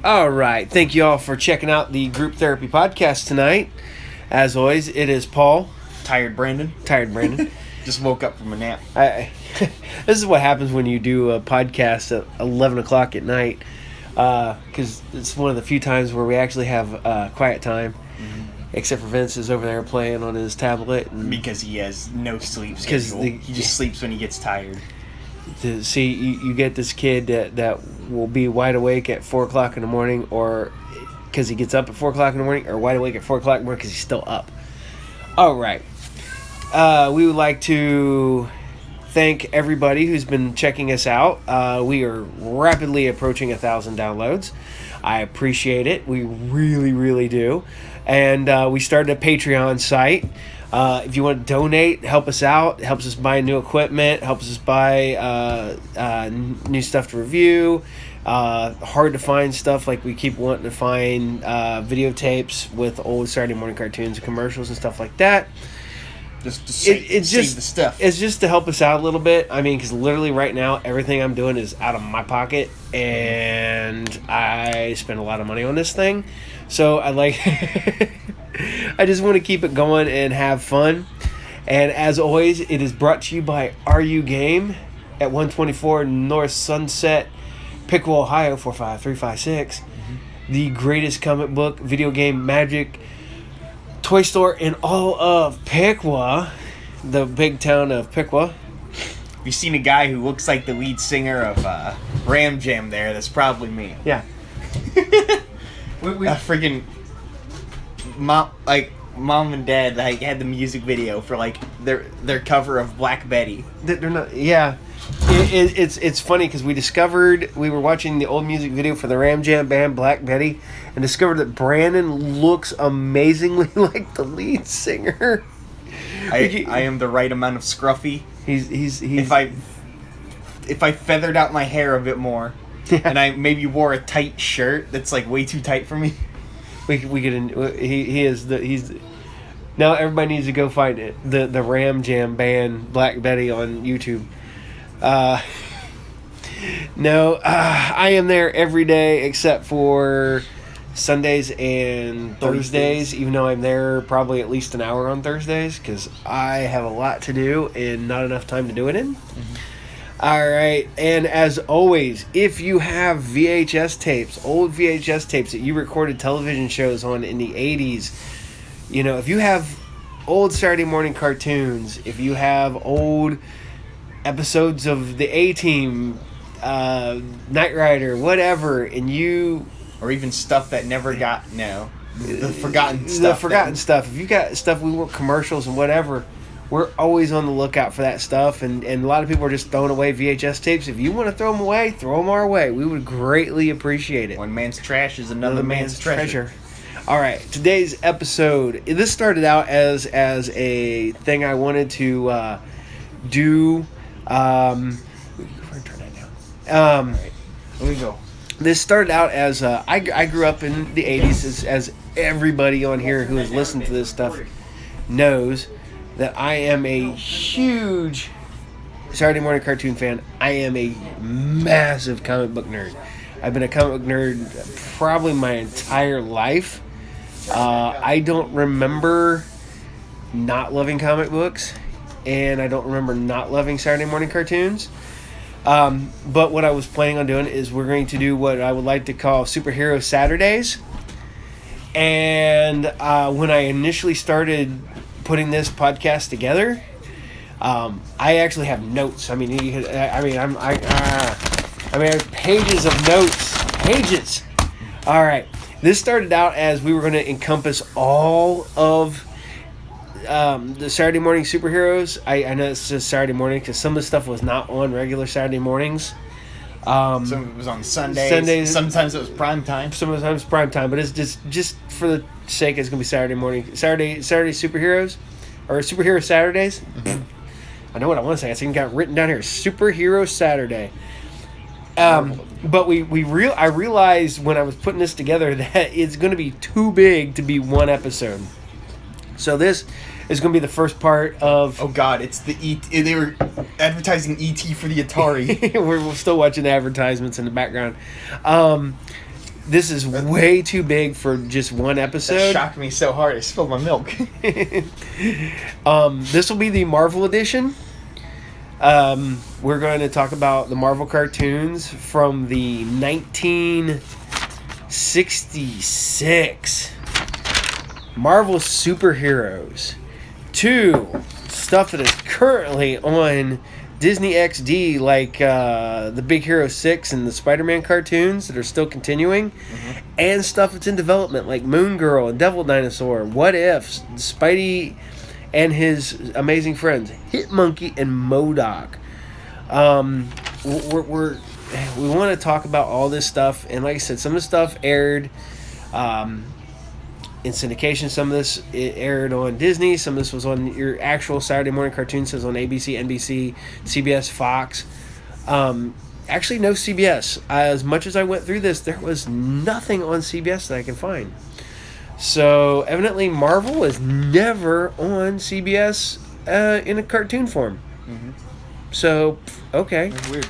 All right. Thank you all for checking out the Group Therapy Podcast tonight. As always, it is Paul. Tired Brandon. Just woke up from a nap. This is what happens when you do a podcast at 11 o'clock at night, because it's one of the few times where we actually have quiet time, except for Vince is over there playing on his tablet. And because he has no sleep schedule. He just sleeps when he gets tired. To see, you get this kid that will be wide awake at 4 o'clock in the morning, or because he gets up at 4 o'clock in the morning, or wide awake at 4 o'clock in the morning because he's still up. All right. We would like to thank everybody who's been checking us out. We are rapidly approaching 1,000 downloads. I appreciate it. We really, really do. And we started a Patreon site. If you want to donate, help us out. It helps us buy new equipment. Helps us buy new stuff to review. Hard to find stuff. Like we keep wanting to find videotapes with old Saturday morning cartoons and commercials and stuff like that. Just to save the stuff. It's just to help us out a little bit. I mean, because literally right now, everything I'm doing is out of my pocket, and I spend a lot of money on this thing. So I I just want to keep it going and have fun. And as always, it is brought to you by Are You Game at 124 North Sunset, Piqua, Ohio 45356. The greatest comic book, video game, magic toy store in all of Piqua, the big town of Piqua. If you've seen a guy who looks like the lead singer of Ram Jam there, that's probably me. Yeah. Freaking mom and dad had the music video for their cover of Black Betty. They're not. Yeah. It's funny because we were watching the old music video for the Ram Jam band Black Betty and discovered that Brandon looks amazingly like the lead singer. I am the right amount of scruffy. He's if I feathered out my hair a bit more, and I maybe wore a tight shirt that's way too tight for me. He's now everybody needs to go find it, the Ram Jam band Black Betty on YouTube. I am there every day except for Sundays and Thursdays, even though I'm there probably at least an hour on Thursdays because I have a lot to do and not enough time to do it in. All right, and as always, if you have VHS tapes, old VHS tapes that you recorded television shows on in the 80s, if you have old Saturday morning cartoons, if you have old episodes of the A-Team, Knight Rider, whatever, or even stuff that never got the forgotten stuff. If you got stuff we want commercials and whatever, we're always on the lookout for that stuff. And a lot of people are just throwing away VHS tapes. If you want to throw them away, throw them our way. We would greatly appreciate it. One man's trash is another man's treasure. All right, today's episode. This started out as a thing I wanted to do. We're gonna turn that down. All right, here we go. This started out as I grew up in the 80s, as everybody on here who has listened to this stuff knows that I am a huge Saturday morning cartoon fan. I am a massive comic book nerd. I've been a comic book nerd probably my entire life. I don't remember not loving comic books, and I don't remember not loving Saturday morning cartoons. But what I was planning on doing is we're going to do what I would like to call Superhero Saturdays. And when I initially started putting this podcast together, I actually have notes. I have pages of notes. Pages. All right. This started out as we were going to encompass all of the Saturday morning superheroes. I know it's just Saturday morning because some of the stuff was not on regular Saturday mornings. Some of it was on Sundays. Sometimes it was prime time. Sometimes prime time, but it's just for the sake, it's gonna be Saturday morning. Saturday superheroes, or Superhero Saturdays. I know what I want to say. I think I got written down here. Superhero Saturday. But I realized when I was putting this together that it's going to be too big to be one episode. So this is going to be the first part of... Oh, God, it's the E.T. They were advertising E.T. for the Atari. We're still watching the advertisements in the background. This is way too big for just one That episode. shocked me so hard. I spilled my milk. This will be the Marvel edition. We're going to talk about the Marvel cartoons from the 1966 Marvel superheroes to stuff that is currently on Disney XD, like the Big Hero 6 and the Spider-Man cartoons that are still continuing, and stuff that's in development like Moon Girl and Devil Dinosaur, What If, Spidey and his amazing friends, Hitmonkey and MODOK. We want to talk about all this stuff, and like I said, some of the stuff aired in syndication. Some of this it aired on Disney. Some of this was on your actual Saturday morning cartoons. It was on ABC, NBC, CBS, Fox. Actually, no CBS. As much as I went through this, there was nothing on CBS that I can find. So evidently, Marvel is never on CBS in a cartoon form. Mm-hmm. So okay. That's weird.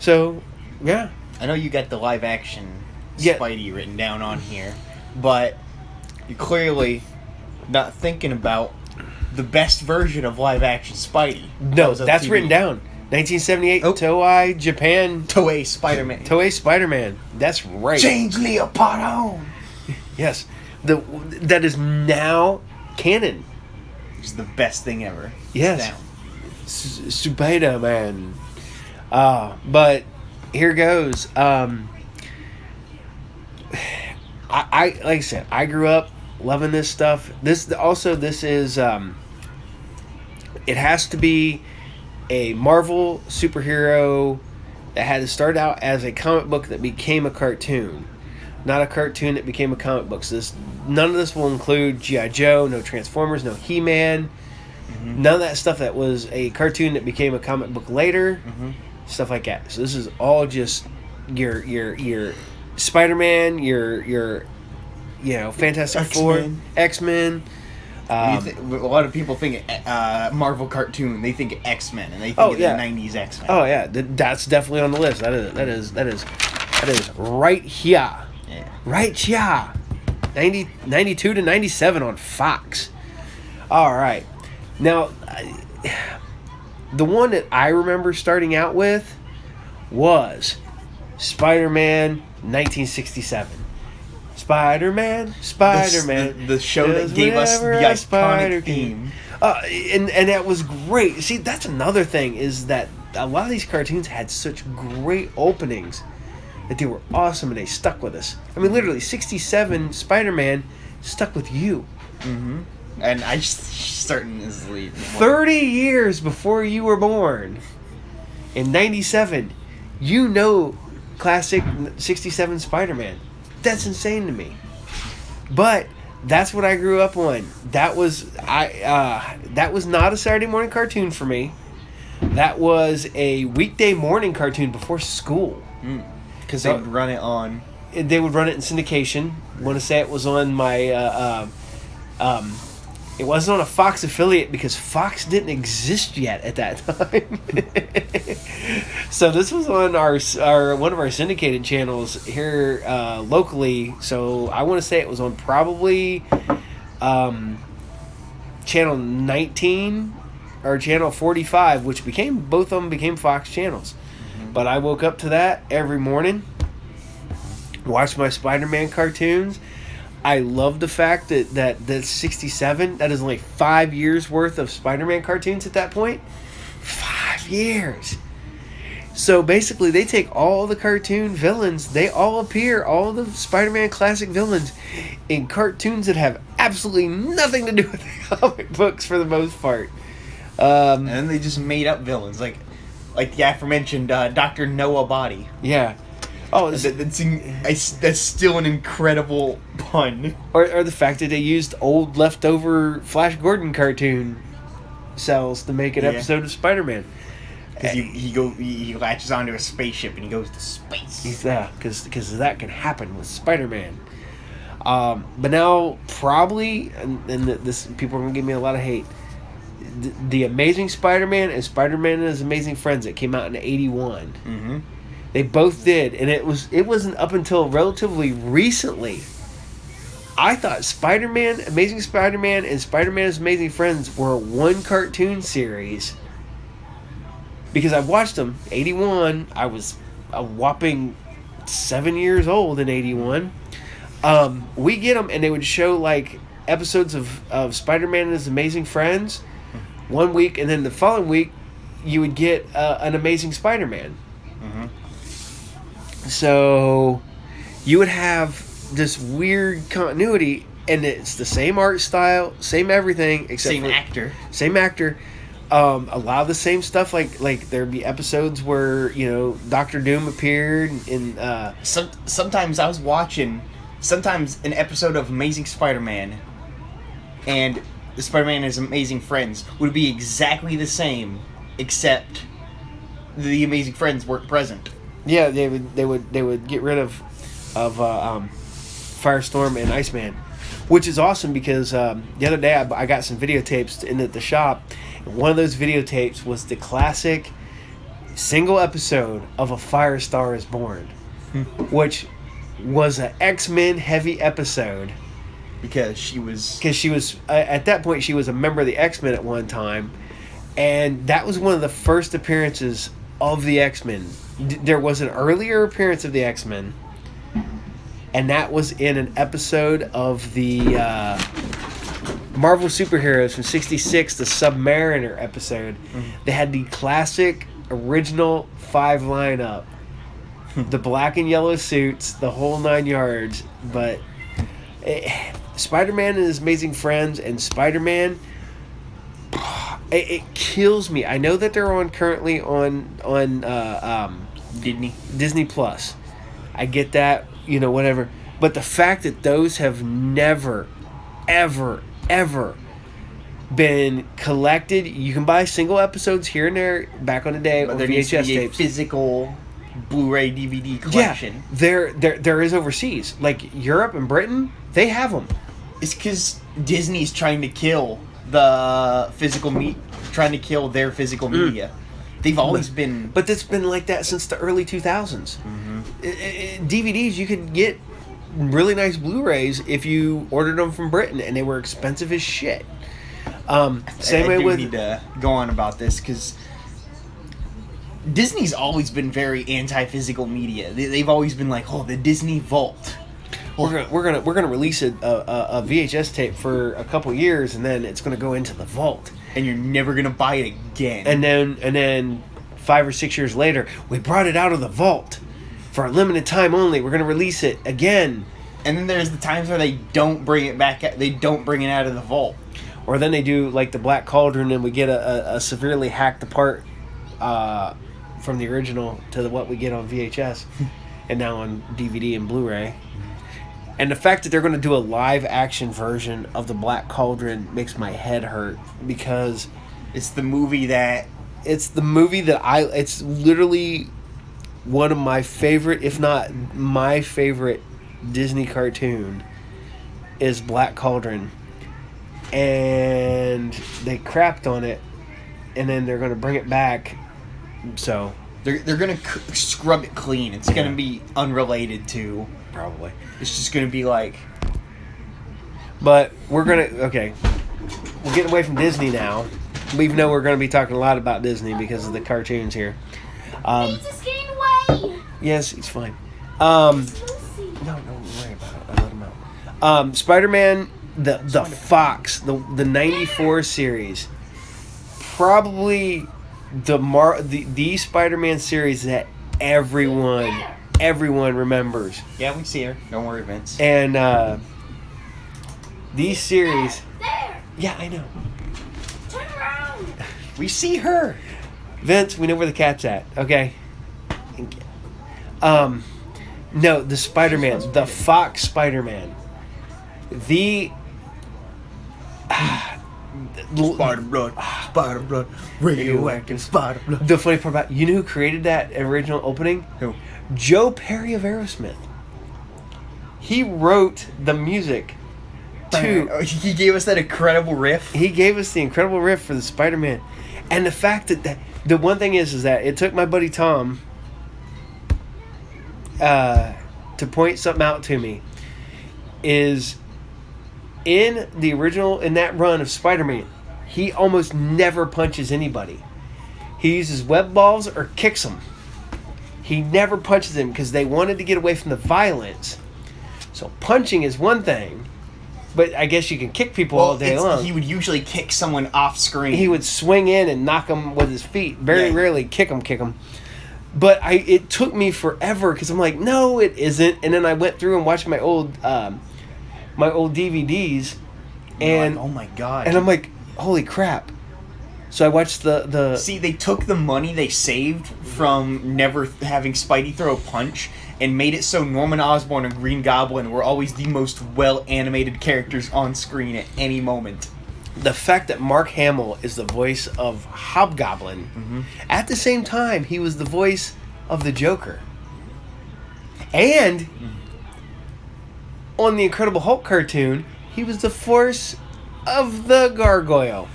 So yeah. I know you got the live action Yeah. Spidey written down on here, but you're clearly not thinking about the best version of live action Spidey. No, was on that's TV. written down. 1978, Oh. Toei, Japan, Toei Spider-Man. Toei Spider-Man. That's right. Change Leopardo. Yes. That is now canon. It's the best thing ever. Yes. Down. Spider-Man. But here goes. I like I said, I grew up loving this stuff. This is it has to be a Marvel superhero that had to start out as a comic book that became a cartoon, not a cartoon that became a comic book. So none of this will include G.I. Joe, no Transformers, no He-Man, none of that stuff that was a cartoon that became a comic book later, stuff like that. So this is all just your Spider-Man, your Fantastic Four, X-Men. A lot of people think Marvel cartoon. They think X-Men, and they think of the '90s X-Men. Oh yeah, that's definitely on the list. That is right here, Yeah. right here. 92 to 97 on Fox. All right, now the one that I remember starting out with was Spider-Man 1967. Spider-Man. The show that gave us the iconic theme. And that was great. See, that's another thing, is that a lot of these cartoons had such great openings that they were awesome and they stuck with us. I mean, literally, 67 Spider-Man stuck with you. Mm-hmm. And I certainly 30 years before you were born, in 97, classic 67 Spider-Man. That's insane to me. But that's what I grew up on. That was not a Saturday morning cartoon for me. That was a weekday morning cartoon before school. because they'd run it on. They would run it in syndication. I want to say it was on my it wasn't on a Fox affiliate because Fox didn't exist yet at that time. So this was on our one of our syndicated channels here locally. So I want to say it was on probably channel 19 or channel 45, which both of them became Fox channels. Mm-hmm. But I woke up to that every morning, watched my Spider-Man cartoons. I love the fact that 67, that is only 5 years worth of Spider-Man cartoons at that point. 5 years. So basically they take all the cartoon villains, they all appear, all the Spider-Man classic villains, in cartoons that have absolutely nothing to do with the comic books for the most part. And then they just made up villains, like the aforementioned Dr. Noah Body. Yeah. Oh, that's still an incredible pun. Or the fact that they used old leftover Flash Gordon cartoon cells to make an episode of Spider-Man. Because he latches onto a spaceship and he goes to space. Because that can happen with Spider-Man. But now probably, and this people are gonna give me a lot of hate. The Amazing Spider-Man and Spider-Man and His Amazing Friends that came out in '81. Mm-hmm. They both did, and it wasn't up until relatively recently. I thought Spider-Man, Amazing Spider-Man, and Spider-Man's Amazing Friends were one cartoon series. Because I watched them, 81. I was a whopping 7 years old in 81. We get them, and they would show like episodes of Spider-Man and his Amazing Friends one week, and then the following week you would get an Amazing Spider-Man. So you would have this weird continuity, and it's the same art style, same everything, except same actor. A lot of the same stuff, like there'd be episodes where Doctor Doom appeared, and sometimes I was watching an episode of Amazing Spider-Man, and the Spider-Man and his Amazing Friends would be exactly the same, except the Amazing Friends weren't present. Yeah, they would get rid of Firestorm and Iceman, which is awesome because the other day I got some videotapes in at the shop. And one of those videotapes was the classic single episode of A Firestar Is Born, which was an X-Men heavy episode. Because she was at that point she was a member of the X-Men at one time, and that was one of the first appearances of the X-Men. There was an earlier appearance of the X-Men, and that was in an episode of the Marvel Superheroes from '66, the Submariner episode. They had the classic original 5 lineup, the black and yellow suits, the whole 9 yards. But Spider-Man and his Amazing Friends and Spider-Man, it kills me. I know that they're currently on Disney Plus. I get that, whatever. But the fact that those have never, ever been collected, you can buy single episodes here and there back on the day on VHS tapes. Physical Blu-ray DVD collection. Yeah, there is overseas, like Europe and Britain. They have them. It's because Disney's trying to kill the physical trying to kill their physical media. They've always been... But it's been like that since the early 2000s. DVDs, you could get really nice Blu-rays if you ordered them from Britain, and they were expensive as shit. Same way with... I need to go on about this, because Disney's always been very anti-physical media. They've always been like, the Disney Vault. We're gonna release a VHS tape for a couple years, and then it's gonna go into the vault, and you're never gonna buy it again. And then 5 or 6 years later, we brought it out of the vault for a limited time only. We're gonna release it again. And then there's the times where they don't bring it back. They don't bring it out of the vault. Or then they do like the Black Cauldron, and we get a severely hacked apart from the original to what we get on VHS, and now on DVD and Blu-ray. And the fact that they're going to do a live action version of the Black Cauldron makes my head hurt, because it's the movie that it's literally one of my favorite, if not my favorite, Disney cartoon is Black Cauldron. And they crapped on it, and then they're going to bring it back. So they're going to scrub it clean. It's going to be unrelated to... Probably. It's just going to be like... But we're going to... Okay. We're getting away from Disney now. We know we're going to be talking a lot about Disney because of the cartoons here. He's just getting away. Yes, he's fine. No, don't worry about it. I let him out. Spider-Man, the Fox, the 94 series. Probably the Spider-Man series that everyone remembers. Yeah, we see her. Don't worry, Vince. And these series... There. Yeah, I know. Turn around. We see her. Vince, we know where the cat's at. Okay. No, the Spider-Man, the Fox Spider-Man, the Spider-Blood, radioactive Spider-Blood. The funny part about, you know who created that original opening? Who? Joe Perry of Aerosmith. He wrote the music to... He gave us that incredible riff. He gave us the incredible riff for the Spider-Man. And the fact that the one thing is that it took my buddy Tom to point something out to me is in that run of Spider-Man, he almost never punches anybody. He uses web balls or kicks them. He never punches them because they wanted to get away from the violence. So punching is one thing, but I guess you can kick people all day long. He would usually kick someone off screen. He would swing in and knock them with his feet. Very rarely kick them. But it took me forever because I'm like, no, it isn't. And then I went through and watched my old DVDs, and oh my god! And I'm like, holy crap! So I watched the. See, they took the money they saved from never having Spidey throw a punch and made it so Norman Osborn and Green Goblin were always the most well-animated characters on screen at any moment. The fact that Mark Hamill is the voice of Hobgoblin, at the same time, he was the voice of the Joker. And on the Incredible Hulk cartoon, he was the voice of the Gargoyle.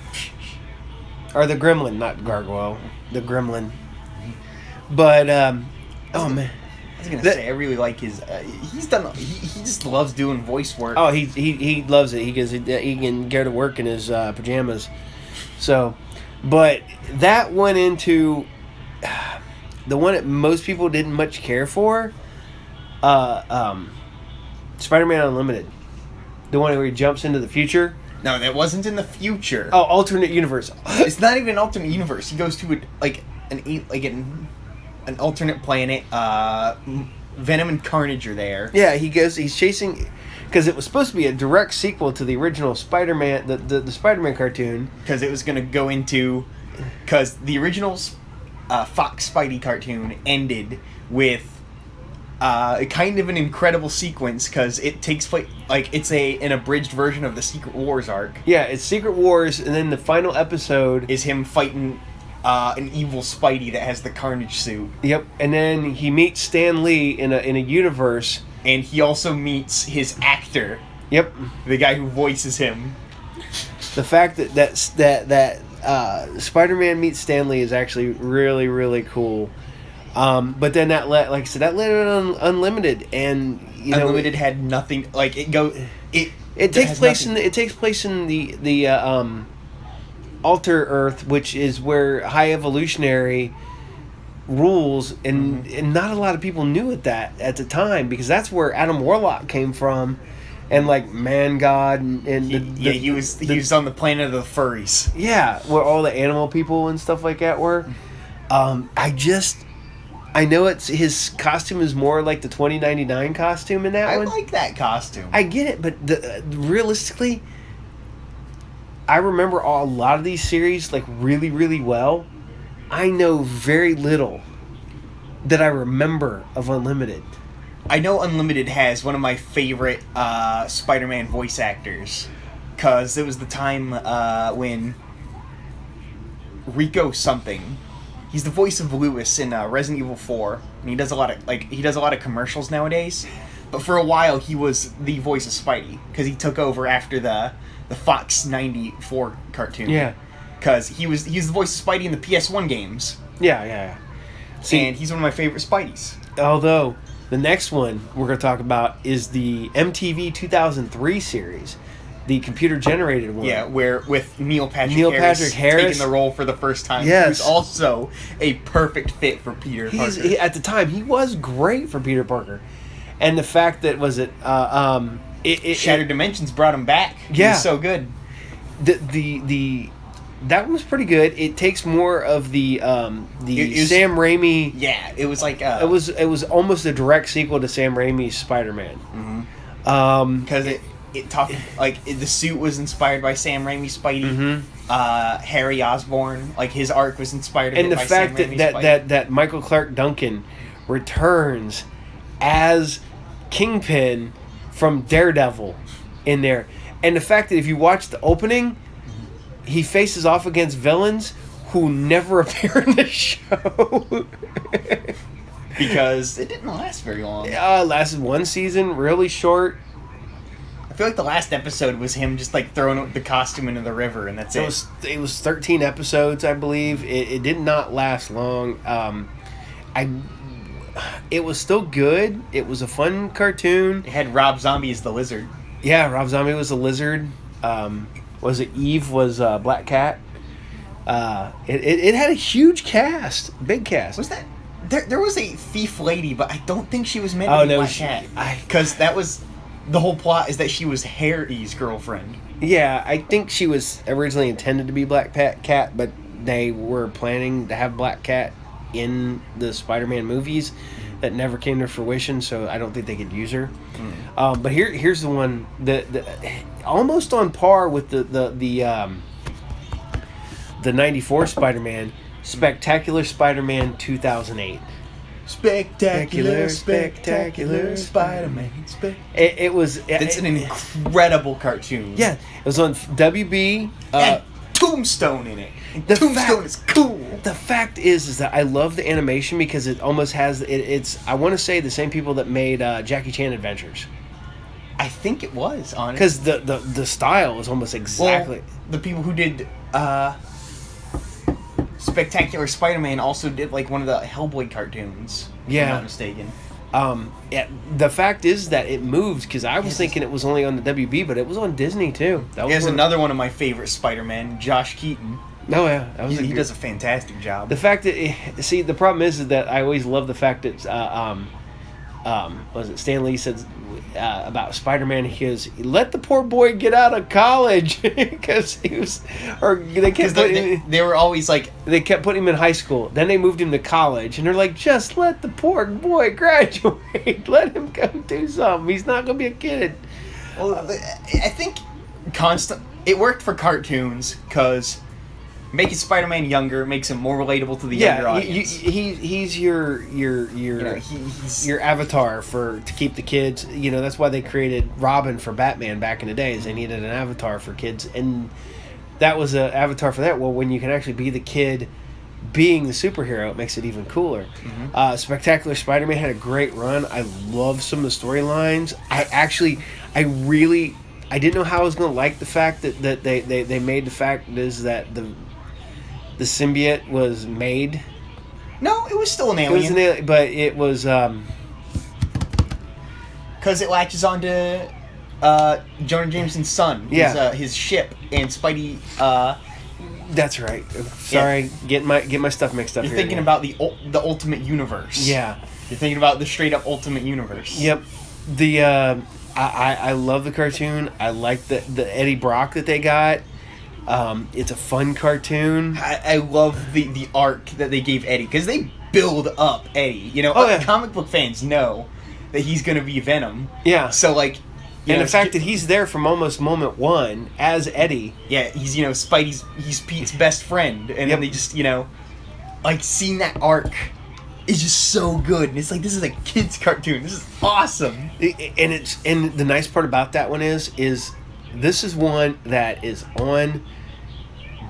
Or the Gremlin, not Gargoyle. The Gremlin. But, oh man. I was gonna say, I really like his. He just loves doing voice work. Oh, he loves it. He can go to work in his pajamas. So, but that went into the one that most people didn't much care for. Spider-Man Unlimited, the one where he jumps into the future. No, that wasn't in the future. Oh, alternate universe. It's not even an alternate universe. He goes to an alternate planet. Venom and Carnage are there. Yeah, he's chasing, because it was supposed to be a direct sequel to the original Spider-Man, the Spider-Man cartoon. Because it was going to go into, because the original Fox Spidey cartoon ended with kind of an incredible sequence, because it takes place, like, it's an abridged version of the Secret Wars arc. Yeah, it's Secret Wars, and then the final episode is him fighting an evil Spidey that has the Carnage suit. Yep, and then he meets Stan Lee in a universe, and he also meets his actor. Yep, the guy who voices him. The fact that Spider-Man meets Stan Lee is actually really, really cool. But then that led on Unlimited, and Unlimited had nothing. Like it takes place in the Alter Earth, which is where High Evolutionary rules, and not a lot of people knew that at the time, because that's where Adam Warlock came from, and like Man God and he was on the planet of the furries. Yeah, where all the animal people and stuff like that were. I know his costume is more like the 2099 costume in that one. I like that costume. I get it, but realistically, I remember a lot of these series like really, really well. I know very little that I remember of Unlimited. I know Unlimited has one of my favorite Spider-Man voice actors, because it was the time when Rico something. He's the voice of Lewis in Resident Evil 4, and he does a lot of commercials nowadays. But for a while, he was the voice of Spidey, because he took over after the Fox 94 cartoon. Yeah, because he's the voice of Spidey in the PS1 games. Yeah. See, and he's one of my favorite Spideys. Although the next one we're going to talk about is the MTV 2003 series. The computer-generated one. Yeah, where with Neil Patrick Harris taking the role for the first time. Yes. Who's also a perfect fit for Peter Parker. At the time, he was great for Peter Parker. And the fact that, Shattered Dimensions brought him back. Yeah. He was so good. That one was pretty good. It takes more of the Sam Raimi. Yeah, it was like... it was almost a direct sequel to Sam Raimi's Spider-Man. Because it talked like the suit was inspired by Sam Raimi's Spidey. Harry Osborn, like his arc was inspired. And the fact that Michael Clark Duncan returns as Kingpin from Daredevil in there, and the fact that if you watch the opening, he faces off against villains who never appear in the show. Because it didn't last very long. It lasted one season, really short. I feel like the last episode was him just like throwing the costume into the river, and that's it. It was 13 episodes, I believe. It did not last long. it was still good. It was a fun cartoon. It had Rob Zombie as the lizard. Yeah, Rob Zombie was a lizard. Was it Eve was Black Cat? It had a huge cast, big cast. Was that there was a thief lady, but I don't think she was meant Oh, to be no, Black she- Cat. I- Because that was the whole plot, is that she was Harry's girlfriend. Yeah, I think she was originally intended to be Black Cat, but they were planning to have Black Cat in the Spider-Man movies. That never came to fruition, so I don't think they could use her. But here's the one that almost on par with the '94 Spider-Man, Spectacular Spider-Man 2008. Spectacular Spider-Man. It was. It's an incredible cartoon. Yeah, it was on WB. And Tombstone in it. And The Tombstone fact- is cool. The fact is that I love the animation because it almost has it's. I want to say the same people that made Jackie Chan Adventures, I think it was, honestly. because the style is almost exactly. The people who did Spectacular Spider-Man also did like one of the Hellboy cartoons. If Yeah. I'm not mistaken. Yeah, the fact is that it moved because I was thinking it was only on the WB, but it was on Disney too. That was There's one- another one of my favorite Spider-Man, Josh Keaton. No, yeah, that was He a does a fantastic job. The fact that see, the problem is that I always love the fact that was it Stan Lee said about Spider-Man? He goes, "Let the poor boy get out of college," because he was, or they kept Because putting, they were always like, they kept putting him in high school. Then they moved him to college, and they're like, "Just let the poor boy graduate. Let him go do something. He's not gonna be a kid." well, I think it worked for cartoons because making Spider-Man younger makes him more relatable to the younger Yeah, audience. he's your You know, he's your avatar to keep the kids. You know, that's why they created Robin for Batman back in the day, is they needed an avatar for kids, and that was an avatar for that. Well, when you can actually be the kid being the superhero, it makes it even cooler. Spectacular Spider-Man had a great run. I love some of the storylines. I didn't know how I was going to like the fact that they made the fact is that the symbiote was made. no, it was still an It was alien an alien, but it was because it latches onto Jonah Jameson's son, Yeah. his ship, and Spidey. that's right. Sorry, get my stuff mixed up. You're here thinking again. about the Ultimate Universe. Yeah. You're thinking about the straight up Ultimate Universe. Yep. The I love the cartoon. I like the Eddie Brock that they got. It's a fun cartoon. I love the arc that they gave Eddie because they build up Eddie. You know, Oh, yeah. comic book fans know that he's going to be Venom. Yeah. So like, And the fact that he's there from almost moment one as Eddie. yeah, he's he's Pete's best friend, and Yep. then they just like seeing that arc is just so good, and it's like this is a kid's cartoon. This is awesome. And the nice part about that one is this is one that is on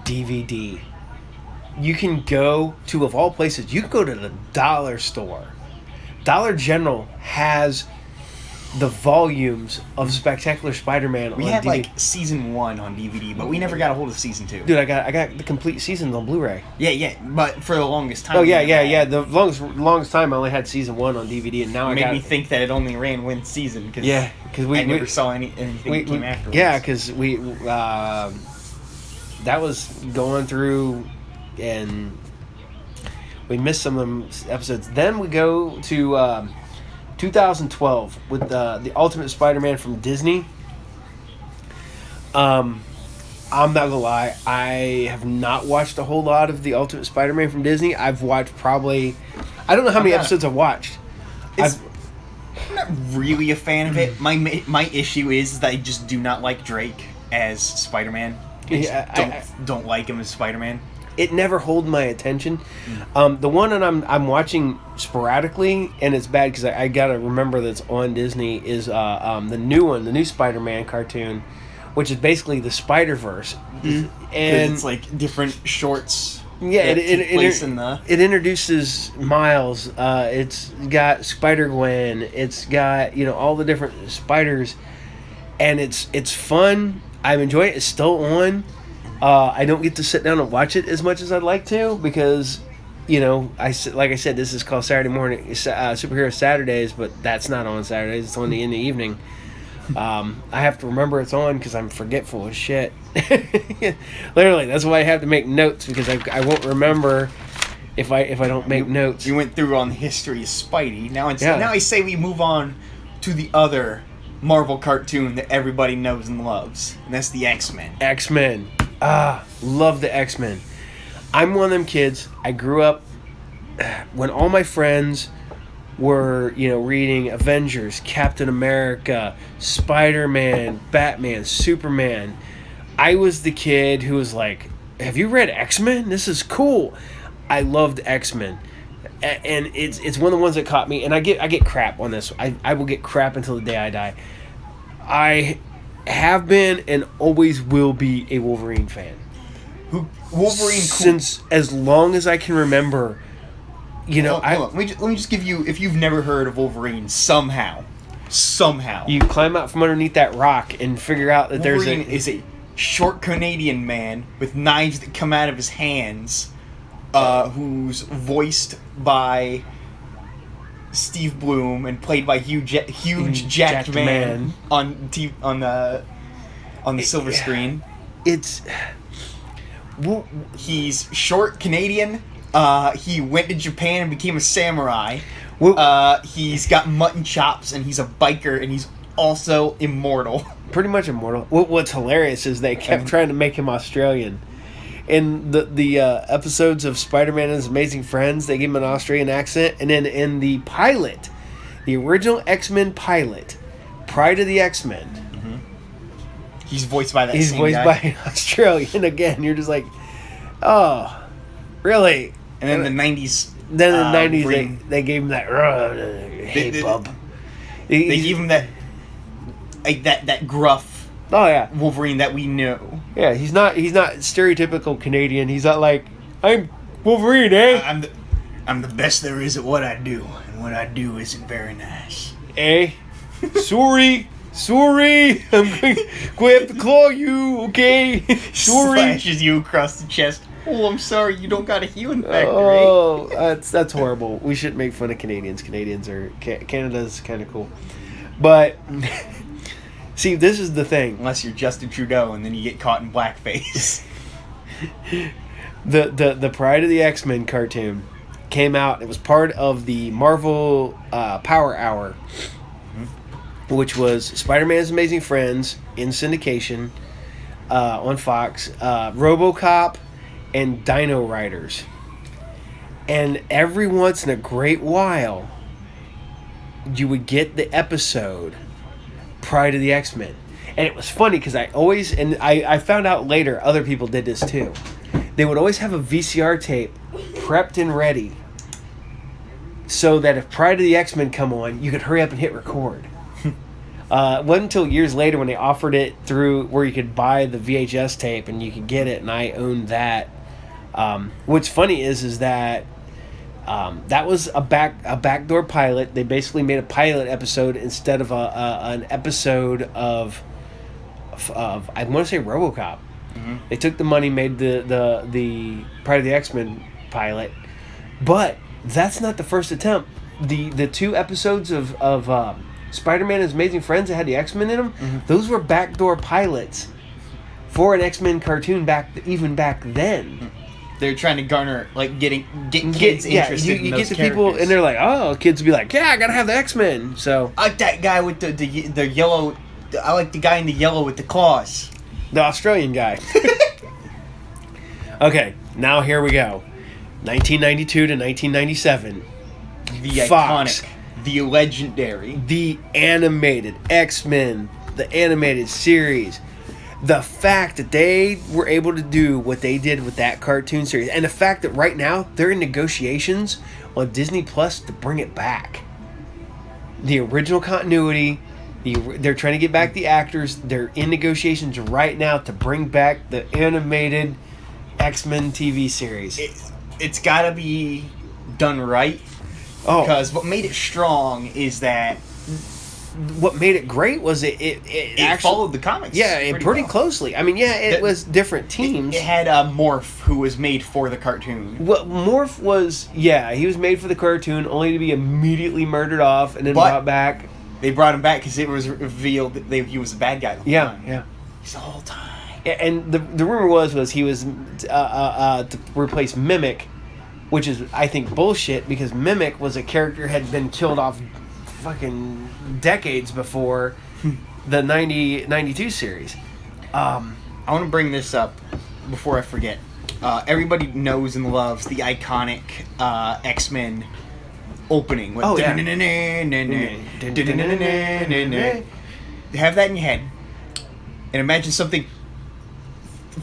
DVD. You can go to, of all places, you can go to the dollar store. Dollar General has the volumes of Spectacular Spider-Man We on had DVD. like season 1 on DVD, but we never got a hold of season 2. Dude, I got the complete seasons on Blu-ray. Yeah, but for the longest time. Oh we yeah, never had. The longest time I only had season 1 on DVD, and now It I made got me think that it only ran one season because because I never saw anything that came afterwards. yeah, because we that was going through, and we missed some of them episodes. Then we go to 2012 with the Ultimate Spider-Man from Disney. I'm not gonna lie, I have not watched a whole lot of the Ultimate Spider-Man from Disney. I've watched probably, I don't know how many not- episodes I've watched. It's- I'm not really a fan of it. My issue is that I just do not like Drake as Spider-Man. I just Yeah, don't like him as Spider-Man. It never hold my attention. The one that I'm watching sporadically, and it's bad because I gotta remember that it's on Disney, is the new one, the new Spider-Man cartoon, which is basically the Spider-Verse. And And it's like different shorts. yeah, that take place in the. it introduces Miles. It's got Spider-Gwen. It's got all the different spiders, and it's fun. I'm enjoying it. It's still on. I don't get to sit down and watch it as much as I'd like to because like I said, this is called Saturday morning superhero Saturdays, but that's not on Saturdays. It's on in the evening. I have to remember it's on because I'm forgetful as shit. Literally, that's why I have to make notes, because I won't remember if I don't make notes. We went through on the history of Spidey. Now Yeah. now I say we move on to the other Marvel cartoon that everybody knows and loves, and that's the X-Men. X-Men. Love the X-Men. I'm one of them kids. I grew up when all my friends were, reading Avengers, Captain America, Spider-Man, Batman, Superman. I was the kid who was like, have you read X-Men? This is cool. I loved X-Men. And it's one of the ones that caught me, and I get crap on this. I will get crap until the day I die. I have been and always will be a Wolverine fan. Wolverine Since as long as I can remember. Hold on. Let me just give you, if you've never heard of Wolverine, somehow, You climb out from underneath that rock and figure out that Wolverine is a short Canadian man with knives that come out of his hands, who's voiced by Steve Bloom and played by huge jacked man on the silver screen. He's short Canadian. He went to Japan and became a samurai. He's got mutton chops, and he's a biker, and he's also immortal. Pretty much immortal. What's hilarious is they kept trying to make him Australian. In the episodes of Spider-Man and His Amazing Friends, they gave him an Australian accent, and then in the pilot, the original X-Men pilot, Pride of the X-Men, he's voiced by he's voiced by an Australian again. You're just like, oh, really? And then the 90s... Then in the 90s, they gave him that, hey, bub. They gave him that gruff Oh yeah, Wolverine that we know. yeah. He's not stereotypical Canadian. He's not like, I'm Wolverine, eh? I'm the best there is at what I do, and what I do isn't very nice. Eh? Sorry. I'm going to have to claw you, okay? Sorry. Slashes you across the chest. Oh, I'm sorry, you don't got a healing factor, Oh, that's horrible. We shouldn't make fun of Canadians. Canada's kind of cool. But, see, this is the thing. Unless you're Justin Trudeau and then you get caught in blackface. The Pride of the X-Men cartoon came out. It was part of the Marvel Power Hour, which was Spider-Man's Amazing Friends in syndication on Fox, RoboCop, and Dino Riders. And every once in a great while, you would get the episode Pride of the X-Men. And it was funny because I found out later other people did this too. They would always have a VCR tape prepped and ready so that if Pride of the X-Men come on, you could hurry up and hit record. It wasn't until years later when they offered it through where you could buy the VHS tape and you could get it, and I owned that. What's funny is that that was a backdoor pilot. They basically made a pilot episode instead of an episode of I want to say RoboCop. Mm-hmm. They took the money, made the Pride of the X-Men pilot, but that's not the first attempt. The two episodes of Spider-Man and His Amazing Friends that had the X-Men in them, those were backdoor pilots for an X-Men cartoon back then. They're trying to garner, like, getting kids interested in you those get the people, and they're like, oh, kids will be like, yeah, I gotta have the X-Men. So I like that guy with the yellow. I like the guy in the yellow with the claws. the Australian guy. Okay, now here we go. 1992 to 1997. The Fox. iconic, the legendary, The animated X-Men, the animated series. The fact that they were able to do what they did with that cartoon series, and the fact that right now they're in negotiations on Disney Plus to bring it back. The original continuity, they're trying to get back the actors. They're in negotiations right now to bring back the animated X-Men TV series. It's got to be done right. Oh, Because what made it strong is that what made it great was it It actually followed the comics. Yeah, pretty well. closely. I mean, yeah, it The- was different teams. It had Morph, who was made for the cartoon. Well, Morph was, he was made for the cartoon, only to be immediately murdered off and then But- brought back. They brought him back because it was revealed that he was a bad guy the whole time. Yeah. He's the whole time. And the rumor was he was to replace Mimic, which is, I think, bullshit, because Mimic was a character had been killed off fucking decades before the 92 series. I want to bring this up before I forget. Everybody knows and loves the iconic X-Men opening. With Oh, yeah. Have that in your head and imagine something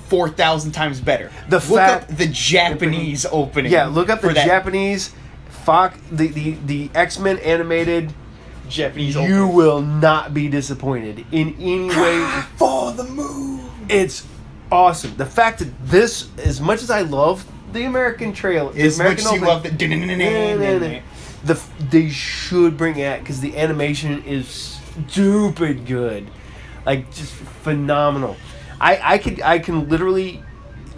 4,000 times better. Look up the Japanese opening. Yeah, look up the for that Japanese the X-Men animated. Japanese You opening. will not be disappointed in any way. For the moon. It's awesome. The fact that this, as much as I love the American trail, the As much American as you opening, love the they should bring it because the animation is stupid good, like just phenomenal. I can literally,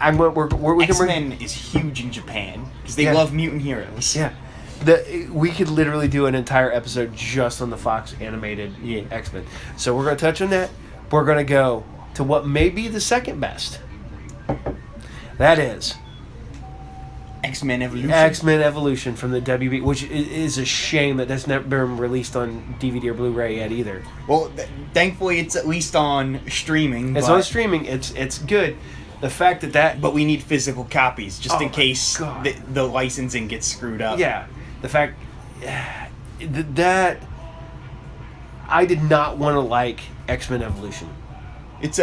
we can bring. X-Men is huge in Japan because they Yeah. love mutant heroes. Yeah. We could literally do an entire episode just on the Fox animated X-Men. So we're going to touch on that. We're going to go to what may be the second best. That is X-Men Evolution. X-Men Evolution from the WB, which is a shame that that's never been released on DVD or Blu-ray yet either. Well, thankfully it's at least on streaming. It's but, on streaming. It's good. The fact that but we need physical copies just Oh in my case God. the licensing gets screwed up. yeah, the fact that I did not want to like X-Men Evolution. It's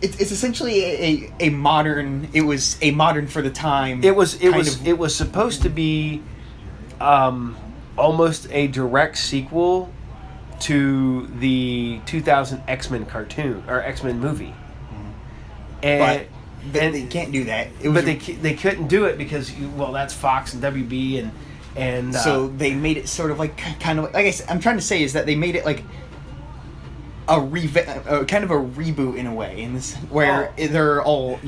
essentially a modern. It was a modern for the time. It was kind of- supposed to be almost a direct sequel to the 2000 X-Men cartoon or X-Men movie. And but they can't do that. It was, but they couldn't do it because that's Fox and WB and so they made it sort of like kind of like I said, I'm trying to say is that they made it like a kind of a reboot in a way in this where they're all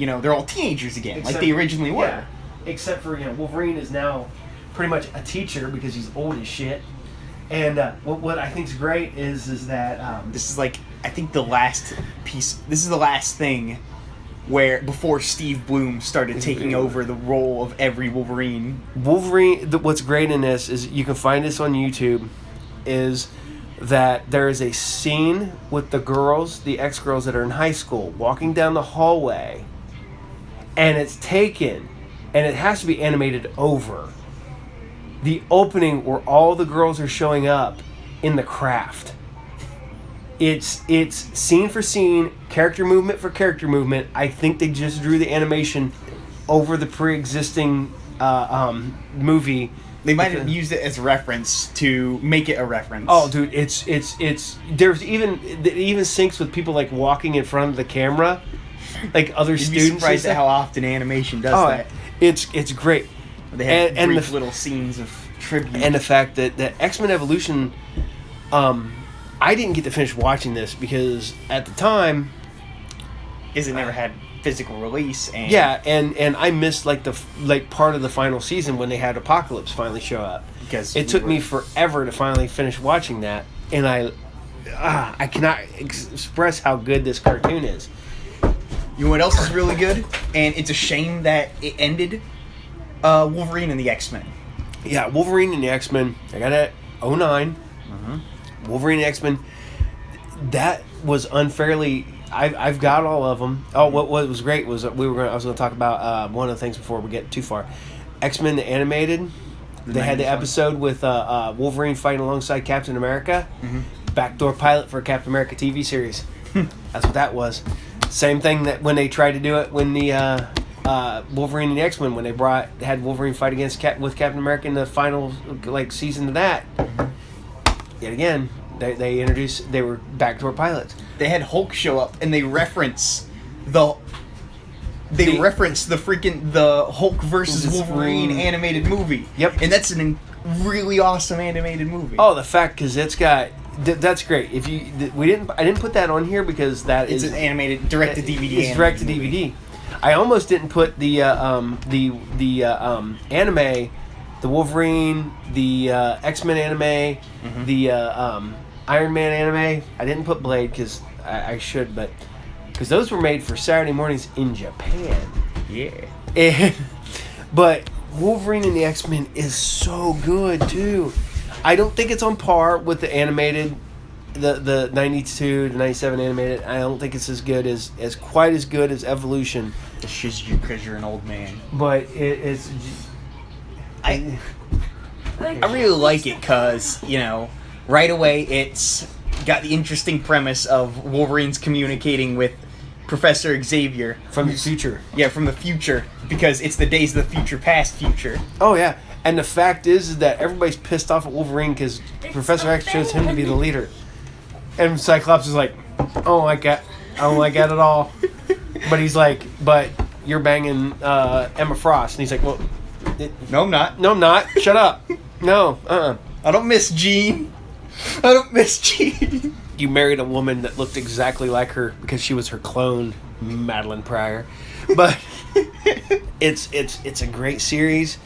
teenagers again like they originally were. Yeah, except for Wolverine is now pretty much a teacher because he's old as shit. And what I think's great is that This is like I think the last piece. This is the last thing where before Steve Bloom started taking over the role of every Wolverine. What's great in this is you can find this on YouTube. Is that there is a scene with the ex-girls that are in high school, walking down the hallway, and it's taken, and it has to be animated over the opening where all the girls are showing up in the craft. It's scene for scene, character movement for character movement. I think they just drew the animation over the pre-existing movie. They might have used it as a reference to make it a reference. Oh, dude, it's there's even it even syncs with people like walking in front of the camera, like other You'd be students. surprised and at stuff. how often animation does Oh, that. it's great. They have and brief the- little scenes of tribute. And the fact that X-Men Evolution, I didn't get to finish watching this because at the time, is it never had physical release and and I missed like part of the final season when they had Apocalypse finally show up. because It took me forever to finally finish watching that, and I cannot express how good this cartoon is. You know what else is really good? And it's a shame that it ended. Wolverine and the X-Men. Yeah, Wolverine and the X-Men. I got it. 09. Wolverine and X-Men. That was unfairly. I've got all of them. Oh, what was great was I was going to talk about one of the things before we get too far. X-Men the animated. They had the 90s one. episode with Wolverine fighting alongside Captain America. Backdoor pilot for a Captain America TV series. That's what that was. Same thing that when they tried to do it when the Wolverine and the X-Men when they had Wolverine fight against with Captain America in the final season of that. Yet again, they were backdoor pilots. They had Hulk show up and they reference the Hulk versus Wolverine animated movie. Yep. And that's really awesome animated movie. Oh, the fact because it's got That's great. If you I didn't put that on here because that It's is an animated direct to DVD. It's direct to DVD. I almost didn't put the anime, the Wolverine, the X-Men anime, the Iron Man anime. I didn't put Blade because I should, but because those were made for Saturday mornings in Japan. Yeah. But Wolverine and the X-Men is so good too. I don't think it's on par with the animated, the 92 to 97 animated. I don't think it's as good as quite as good as Evolution. It's just you because you're an old man. But it's. I really like it because, right away it's got the interesting premise of Wolverine's communicating with Professor Xavier. From the future. Yeah, from the future, because it's the days of the future past future. Oh, yeah. And the fact is that everybody's pissed off at Wolverine because Professor X chose him to be the leader. And Cyclops is like, I don't like that at all. But he's like, but you're banging Emma Frost. And he's like, well... No, I'm not. No, I'm not. Shut up. No, I don't miss Jean. I don't miss Jean. You married a woman that looked exactly like her because she was her clone, Madeline Pryor. But it's a great series.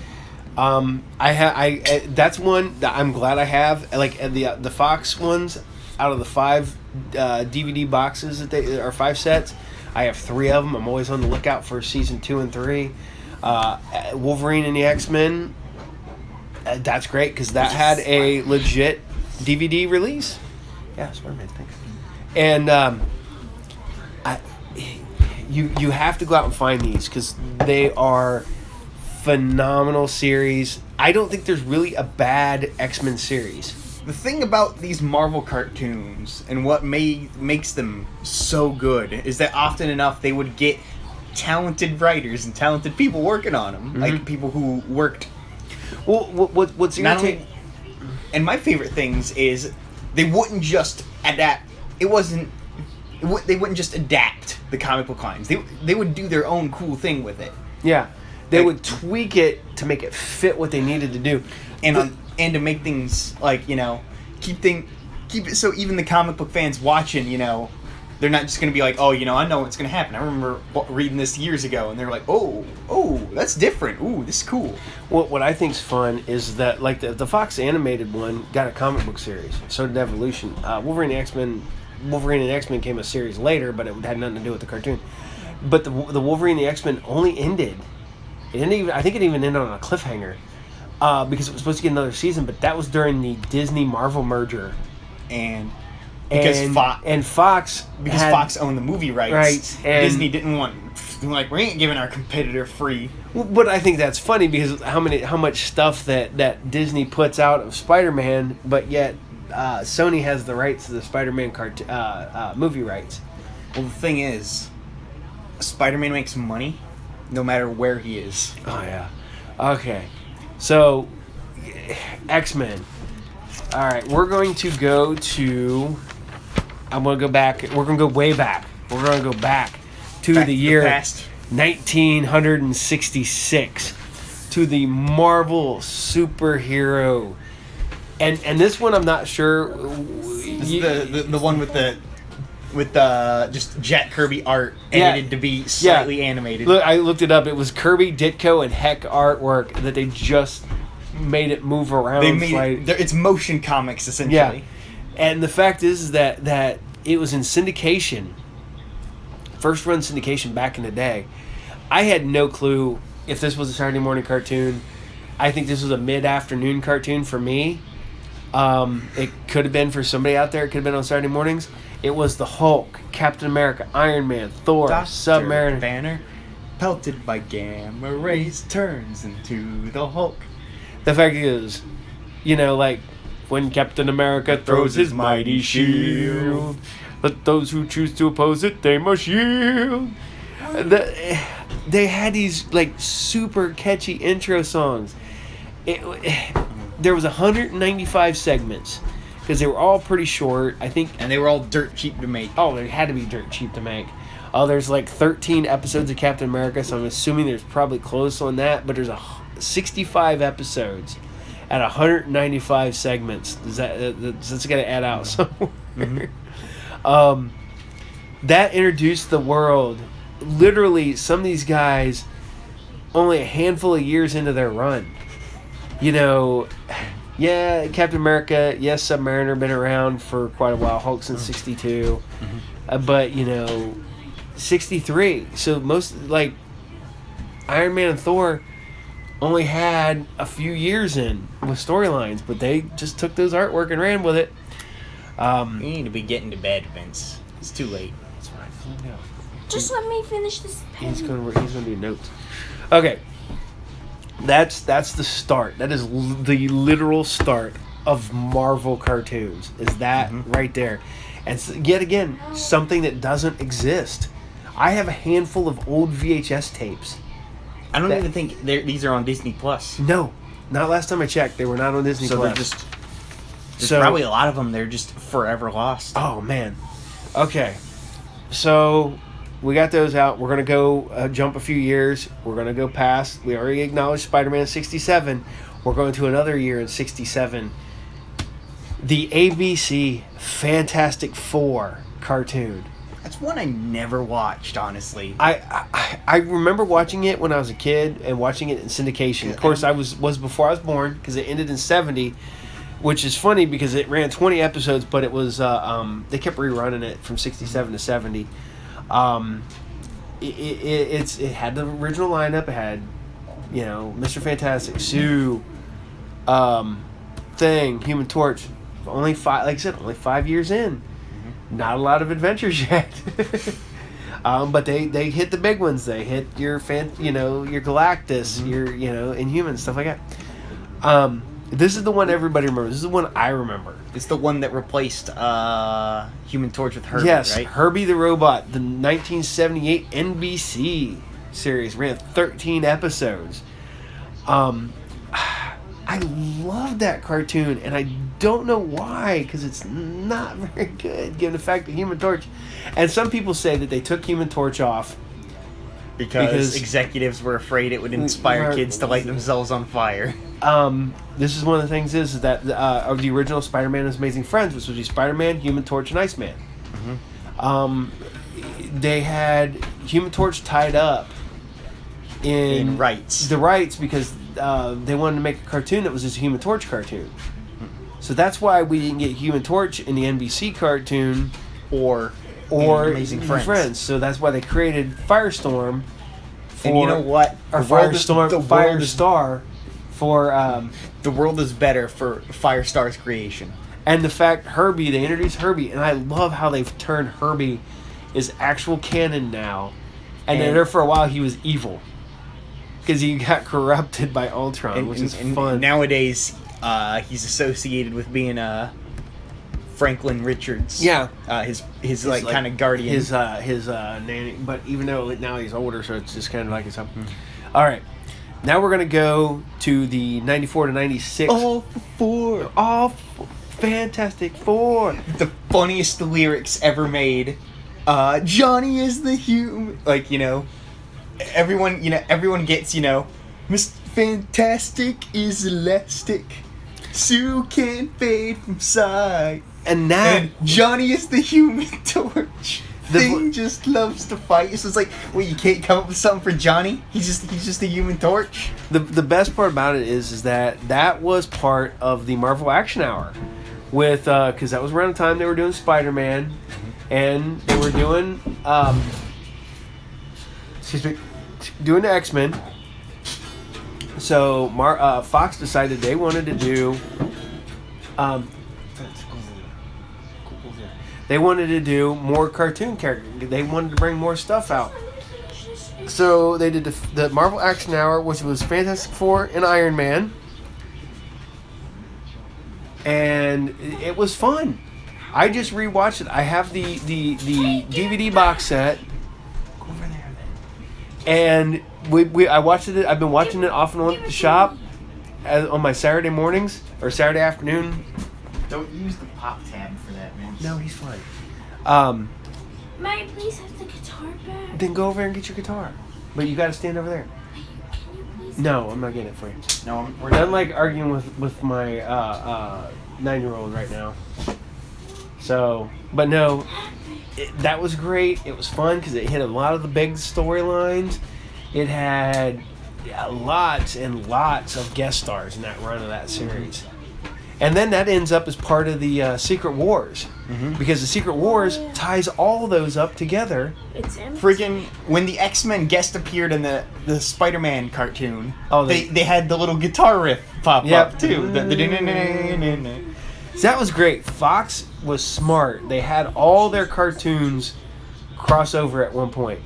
That's one that I'm glad I have. Like the Fox ones, out of the 5 DVD boxes that they are 5 sets, I have 3 of them. I'm always on the lookout for season 2 and 3. Wolverine and the X-Men, that's great because that had a legit DVD release. Yeah, Spider-Man, thanks. And you have to go out and find these because they are phenomenal series. I don't think there's really a bad X-Men series. The thing about these Marvel cartoons and what makes them so good is that often enough they would get talented writers and talented people working on them, like people who worked. Well, what's irritating? And my favorite things is they wouldn't just adapt. They wouldn't just adapt the comic book lines. They would do their own cool thing with it. Yeah, they would tweak it to make it fit what they needed to do, and to make things like keep it so even the comic book fans watching, they're not just going to be like, oh, I know what's going to happen. I remember reading this years ago, and they're like, oh, that's different. Ooh, this is cool. What I think's fun is that, like, the Fox animated one got a comic book series. So did Evolution. Wolverine and X-Men came a series later, but it had nothing to do with the cartoon. But the Wolverine and the X-Men only ended. I think it even ended on a cliffhanger because it was supposed to get another season, but that was during the Disney-Marvel merger. And... Fox Fox owned the movie rights, right? And Disney didn't want, like, we ain't giving our competitor free. But I think that's funny because how much stuff that Disney puts out of Spider-Man, but yet Sony has the rights to the Spider-Man movie rights. Well, the thing is, Spider-Man makes money no matter where he is. Oh yeah, okay. So X-Men. All right, we're going to go to. I'm going to go back. We're going to go way back. We're going to go back to the year 1966 to the Marvel superhero. And this one I'm not sure. This is the one with just Jack Kirby art and needed to be slightly animated. Look, I looked it up. It was Kirby, Ditko, and Heck artwork that they just made it move around. They made it's motion comics essentially. Yeah. And the fact is that it was in syndication. First run syndication back in the day. I had no clue if this was a Saturday morning cartoon. I think this was a mid-afternoon cartoon for me. It could have been for somebody out there. It could have been on Saturday mornings. It was the Hulk, Captain America, Iron Man, Thor, Submariner. Banner, pelted by gamma rays, turns into the Hulk. The fact is, like, when Captain America throws his mighty shield, let those who choose to oppose it, they must yield. They had these, like, super catchy intro songs. There was 195 segments because they were all pretty short, I think. And they were all dirt cheap to make. Oh, they had to be dirt cheap to make. There's like 13 episodes of Captain America, so I'm assuming there's probably close on that. But there's 65 episodes, at 195 segments. That's got to add out somewhere. Mm-hmm. That introduced the world. Literally, some of these guys only a handful of years into their run. You know, yeah, Captain America, yes, Submariner been around for quite a while. Hulk since '62, but you know, '63. So most like Iron Man and Thor only had a few years in with storylines, but they just took those artwork and ran with it. You need to be getting to bed, Vince. It's too late. That's fine. Calm down. Just let me finish this. He's gonna do notes. Okay. That's the start. That is the literal start of Marvel cartoons. Is that right there? And yet again, something that doesn't exist. I have a handful of old VHS tapes. I don't even think these are on Disney Plus. No, not last time I checked. They were not on Disney So Plus. they're just. There's probably a lot of them. They're just forever lost. Oh man. Okay. So we got those out. We're gonna go jump a few years. We're gonna go past. We already acknowledged Spider-Man '67. We're going to another year in '67. The ABC Fantastic Four cartoon. That's one I never watched, honestly. I remember watching it when I was a kid and watching it in syndication. Of course, I was before I was born because it ended in '70, which is funny because it ran 20 episodes, but it was they kept rerunning it from '67 to '70. It had the original lineup. It had, you know, Mr. Fantastic, Sue, Thing, Human Torch. Only 5, like I said, only 5 years in. Not a lot of adventures yet. But they hit the big ones. They hit your your Galactus, your Inhumans, stuff like that. This is the one everybody remembers. This is the one I remember. It's the one that replaced Human Torch with Herbie, yes, right? Herbie the Robot, the 1978 NBC series, ran 13 episodes. I love that cartoon, and I don't know why, because it's not very good, given the fact that Human Torch... And some people say that they took Human Torch off because executives were afraid it would inspire kids to light themselves on fire. This is one of the things is that of the original Spider-Man and His Amazing Friends, which would be Spider-Man, Human Torch, and Iceman. They had Human Torch tied up in rights. The rights because they wanted to make a cartoon that was just a Human Torch cartoon. So that's why we didn't get Human Torch in the NBC cartoon or Amazing Friends. So that's why they created Firestorm. And you know what? Or Firestar for... the world is better for Firestar's creation. And the fact Herbie, they introduced Herbie, and I love how they've turned Herbie is actual canon now. And then there for a while he was evil. Because he got corrupted by Ultron, which is fun. Nowadays, he's associated with being Franklin Richards. Yeah. His like kind of guardian. His nanny. But even though now he's older, so it's just kind of like his own. All right. Now we're going to go to the 94 to 96. All for Fantastic Four. The funniest lyrics ever made. Johnny is the human. Like, everyone gets, Mr. Fantastic is elastic. Sue can't fade from sight. And Johnny is the Human Torch. Thing just loves to fight. So it's like, wait, you can't come up with something for Johnny? He's just a Human Torch. The best part about it is that was part of the Marvel Action Hour, with because that was around the time they were doing Spider-Man, and they were doing doing the X-Men. So Fox decided they wanted to do more cartoon characters. They wanted to bring more stuff out. So they did the Marvel Action Hour, which was Fantastic Four and Iron Man. And it was fun. I just rewatched it. I have the DVD box set. Go over there then. And I watched it. I've been watching it off and on at the shop on my Saturday mornings or Saturday afternoon. Don't use the pop tab for that, man. No, he's fine. May I please have the guitar back? Then go over and get your guitar. But you got to stand over there. Can you please No, I'm not getting it for you. No, We're done like arguing with my 9-year-old right now. So, but no, that was great. It was fun because it hit a lot of the big storylines. It had lots and lots of guest stars in that run of that series. And then that ends up as part of the Secret Wars. Because the Secret Wars ties all those up together. It's empty. freaking when the X-Men guest appeared in the Spider-Man cartoon, they had the little guitar riff pop up too. So that was great. Fox was smart. They had all their cartoons cross over at one point.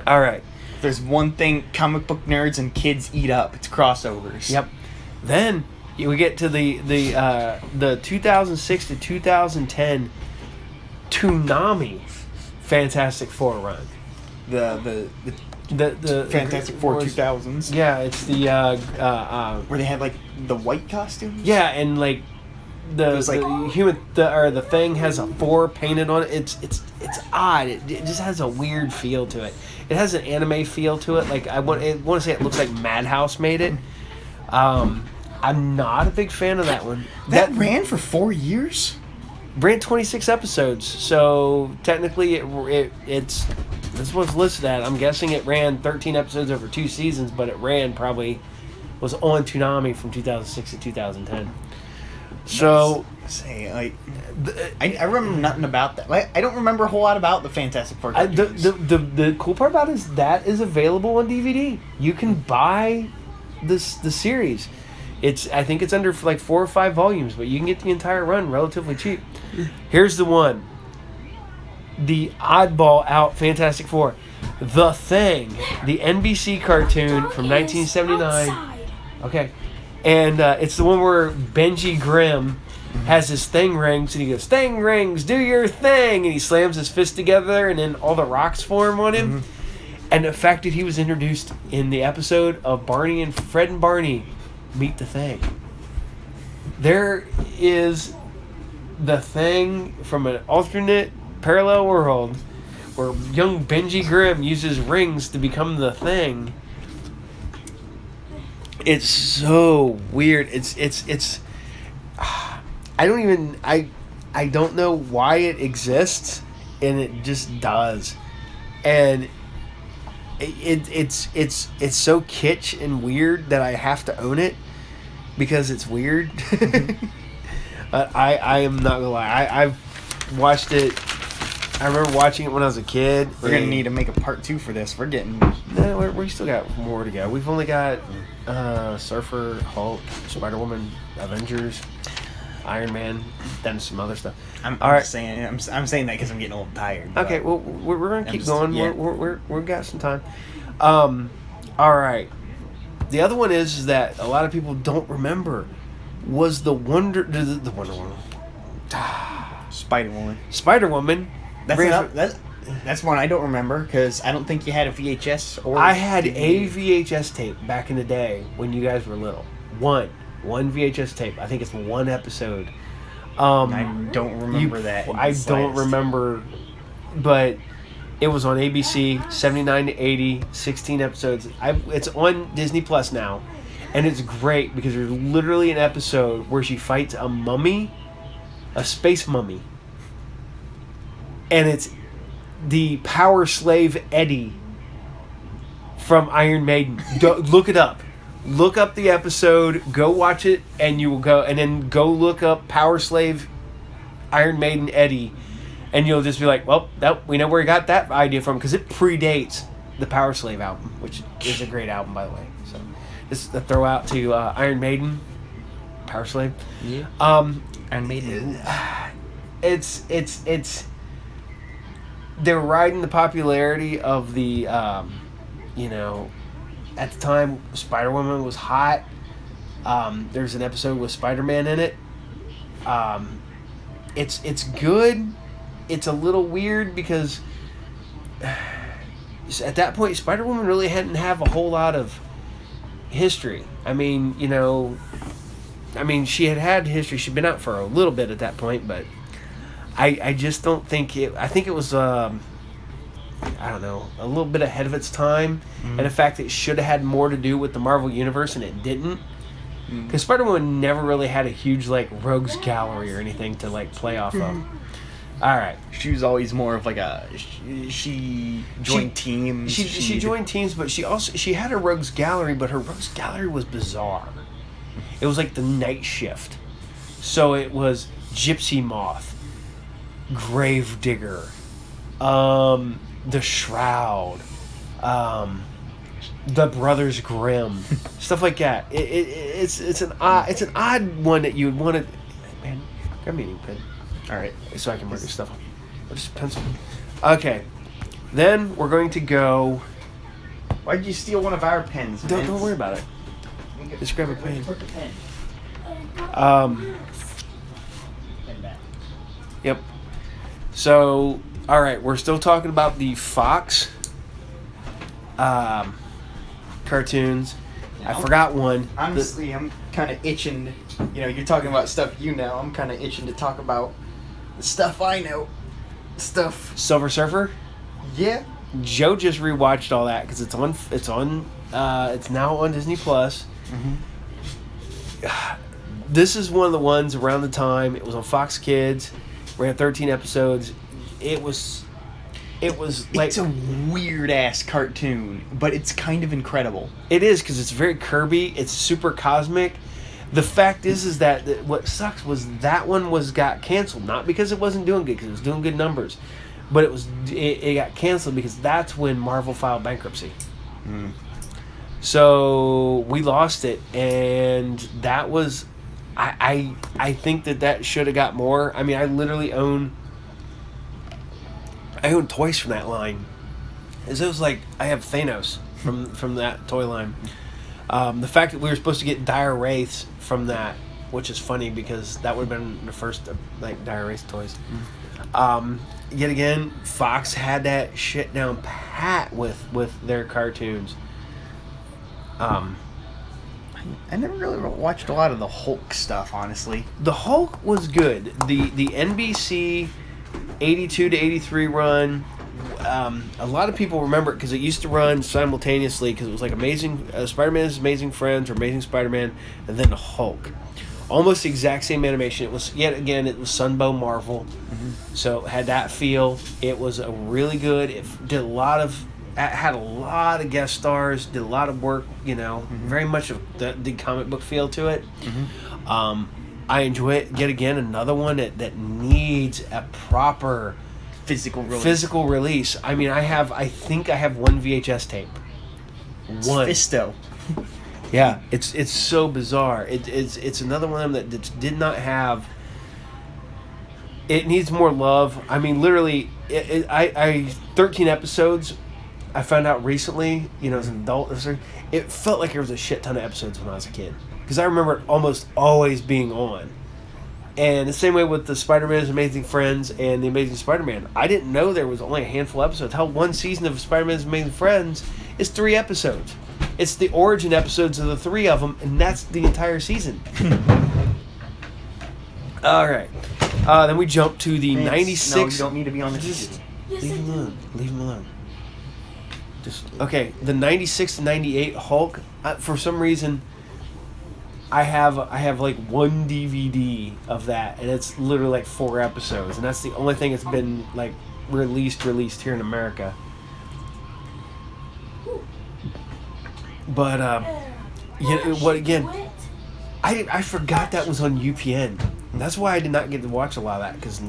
All right. There's one thing comic book nerds and kids eat up. It's crossovers. Yep. Then we get to the 2006 to 2010 Toonami Fantastic Four run. The The Fantastic Four 2000s. Yeah, it's the Where they had like the white costumes. yeah, and like the was like- the Thing has a 4 painted on it. It's odd. It just has a weird feel to it. It has an anime feel to it. Like I want to say it looks like Madhouse made it. I'm not a big fan of that one. That ran for 4 years. Ran 26 episodes, so technically it's this was listed at. I'm guessing it ran 13 episodes over 2 seasons, but it was on Toonami from 2006 to 2010. So Say like, I remember nothing about that. Like, I don't remember a whole lot about the Fantastic Four. the cool part about it is that is available on DVD. You can buy the series. I think it's under like 4 or 5 volumes, but you can get the entire run relatively cheap. Here's the one. The oddball out Fantastic Four. The Thing. The NBC cartoon from 1979. Outside. Okay. And it's the one where Benji Grimm has his thing rings, and he goes, "Thing rings, do your thing!" And he slams his fist together, and then all the rocks form on him. And the fact that he was introduced in the episode of Barney and Fred and Barney Meet the Thing. There is the Thing from an alternate parallel world where young Benji Grimm uses rings to become the Thing. It's so weird. It's I don't know why it exists, and it just does. And it's so kitsch and weird that I have to own it because it's weird. But I am not gonna lie. I've watched it. I remember watching it when I was a kid. We're gonna need to make a part 2 for this. We're getting No, we still got more to go. We've only got Surfer, Hulk, Spider-Woman, Avengers, Iron Man, then some other stuff. I'm right. saying I'm saying that because I'm getting a little tired. but- Okay, well we're gonna keep just- going. yeah. We've got some time. All right. The other one is that a lot of people don't remember was the Wonder Woman, Spider-Woman. Spider-Woman. That's one I don't remember because I don't think you had a VHS or. I had DVD. a VHS tape back in the day when you guys were little. One VHS tape. I think it's one episode. I don't remember that. in the I don't slightest. remember, but it was on ABC, 79 to 80, 16 episodes. It's on Disney Plus now, and it's great because there's literally an episode where she fights a mummy, a space mummy, and it's the power slave Eddie from Iron Maiden. Look it up. Look up the episode, go watch it, and you will go, and then go look up Power Slave Iron Maiden Eddie, and you'll just be like, well, we know where he got that idea from, because it predates the Power Slave album, which is a great album, by the way. So, just a throw out to Iron Maiden, Power Slave. Yeah. Iron Maiden. It's they're riding the popularity of the, at the time, Spider-Woman was hot. There's an episode with Spider-Man in it. It's good. It's a little weird because at that point, Spider-Woman really hadn't have a whole lot of history. I mean, she had history. She'd been out for a little bit at that point, but I just don't think it. I think it was. I don't know, a little bit ahead of its time, and the fact that it should have had more to do with the Marvel Universe and it didn't. Because Spider-Man never really had a huge, like, rogues gallery or anything to, like, play off of. All right. She was always more of like a... She joined teams. She joined teams, but she had a rogues gallery, but her rogues gallery was bizarre. It was like the night shift. So it was Gypsy Moth, Gravedigger, the Shroud, the Brothers Grimm, stuff like that. It's an odd one that you would want to. Man, grab me a ink pen. All right, so I can mark this stuff. Or just a pencil. Okay, then we're going to go. Why'd you steal one of our pens? Don't worry about it. Just grab a pen. Put the pen. Pen back. Yep. So, all right, we're still talking about the Fox cartoons. I forgot one. Honestly, I'm kind of itching. You know, you're talking about stuff you know. I'm kind of itching to talk about the stuff I know. Stuff. Silver Surfer. Yeah. Joe just rewatched all that because it's now on Disney Plus. This is one of the ones around the time it was on Fox Kids. Ran 13 episodes. It was like, it's a weird ass cartoon, but it's kind of incredible. it is because it's very Kirby. It's super cosmic. The fact is that what sucks was that one got canceled, not because it wasn't doing good, because it was doing good numbers, but it got canceled because that's when Marvel filed bankruptcy. So we lost it, and that was, I think that should have got more. I mean, I literally own toys from that line. It was like I have Thanos from that toy line. The fact that we were supposed to get Dire Wraiths from that, which is funny because that would have been the first like Dire Wraith toys. Yet again, Fox had that shit down pat with their cartoons. I never really watched a lot of the Hulk stuff, honestly. The Hulk was good. The NBC 82 to 83 run. A lot of people remember it because it used to run simultaneously because it was like Spider-Man's Amazing Friends or Amazing Spider-Man and then the Hulk. Almost the exact same animation. It was, yet again, it was Sunbow Marvel. So it had that feel. It was a really good, it had a lot of guest stars, did a lot of work, very much of the comic book feel to it. I enjoy it. Yet again, another one that needs a proper Physical release. I mean, I think I have one VHS tape. One. Fisto. Yeah, it's so bizarre. It's another one of them that did not have. It needs more love. I mean, literally, I 13 episodes. I found out recently, as an adult, it felt like there was a shit ton of episodes when I was a kid because I remember it almost always being on. And the same way with the Spider-Man's Amazing Friends and the Amazing Spider-Man. I didn't know there was only a handful of episodes. Hell, one season of Spider-Man's Amazing Friends is 3 episodes. It's the origin episodes of the 3 of them, and that's the entire season. All right. Then we jump to the 96. No, you don't need to be on the Just leave him alone. Leave him alone. Okay, the 96 to 98 Hulk. For some reason, I have like one DVD of that, and it's literally like 4 episodes, and that's the only thing that's been like released here in America. But what again? I forgot that was on UPN. That's why I did not get to watch a lot of that because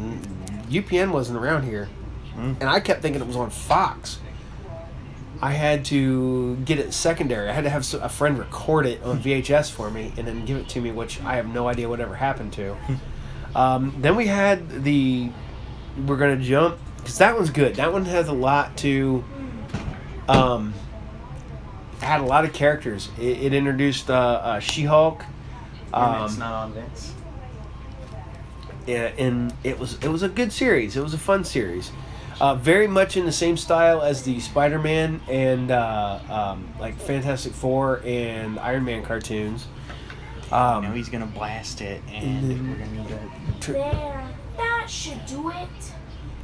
UPN wasn't around here, and I kept thinking it was on Fox. I had to get it secondary. I had to have a friend record it on VHS for me and then give it to me, which I have no idea whatever happened to. Then we had we're going to jump, because that one's good. That one has a lot to, had a lot of characters. It introduced She-Hulk. It's not on Vince. Yeah, and it was a good series. It was a fun series. Very much in the same style as the Spider-Man and like Fantastic Four and Iron Man cartoons. He's gonna blast it, and we're gonna need There, that should do it.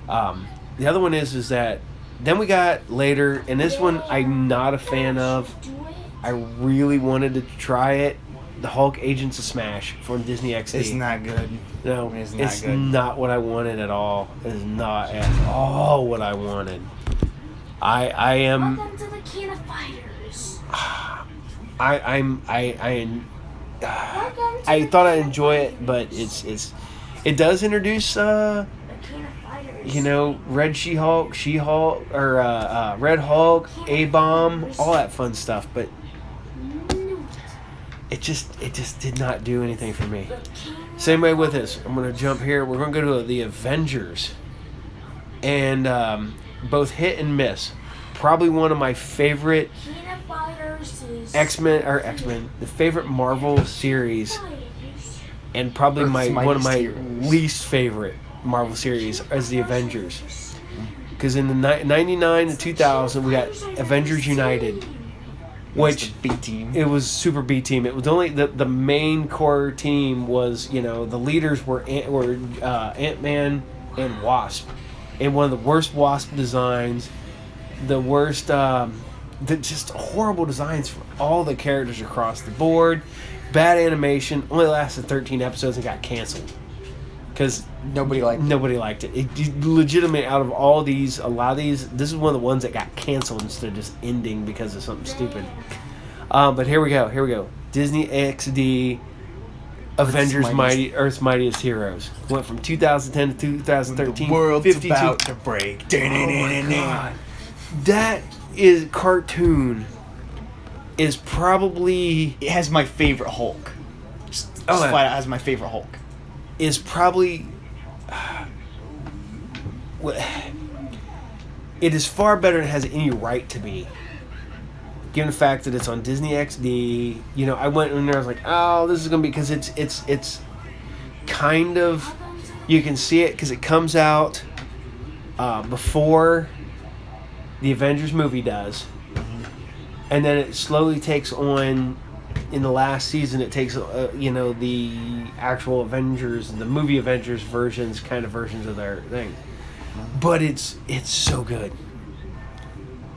The other one is that Then we got later, and this one I'm not a fan of. I really wanted to try it. The Hulk Agents of Smash from Disney XD. It's not good. No, It's it's not good. not what I wanted at all. It is not at all what I wanted. I am. Welcome to the Can of Fighters. I thought I'd enjoy it, but it does introduce The Can of Fighters. you know, Red She-Hulk, or Red Hulk, A-Bomb, all that fun stuff, but it just did not do anything for me. Same way with this. I'm going to jump here. We're going to go to the Avengers. And both hit and miss. Probably one of my favorite Can of Fighters is X-Men, the favorite Marvel series, and probably Earth's one of my Mightiest Heroes. least favorite Marvel series is the Avengers. Because in the 99 to 2000, we got Avengers United, which B team. it was super B team. It was only the main core team was, you know, the leaders were Ant-Man and Wasp, and one of the worst Wasp designs, the worst, just horrible designs for all the characters across the board. Bad animation. Only lasted 13 episodes and got canceled because Nobody liked it. nobody liked it. It legitimate out of all these, a lot of these, this is one of the ones that got canceled instead of just ending because of something stupid. But here we go. Disney XD Avengers Earth's Mightiest Heroes went from 2010 to 2013. The world's 52. about to break. Oh my God. That is cartoon is probably It has my favorite Hulk. Just Oh, yeah. flat out has my favorite Hulk. is probably it is far better than it has any right to be, given the fact that it's on Disney XD. You know, I went in there, I was like, oh, this is gonna be, because it's kind of, you can see it because it comes out before the Avengers movie does, and then it slowly takes on. In the last season, it takes you know, the actual Avengers, the movie Avengers versions of their thing, but it's so good.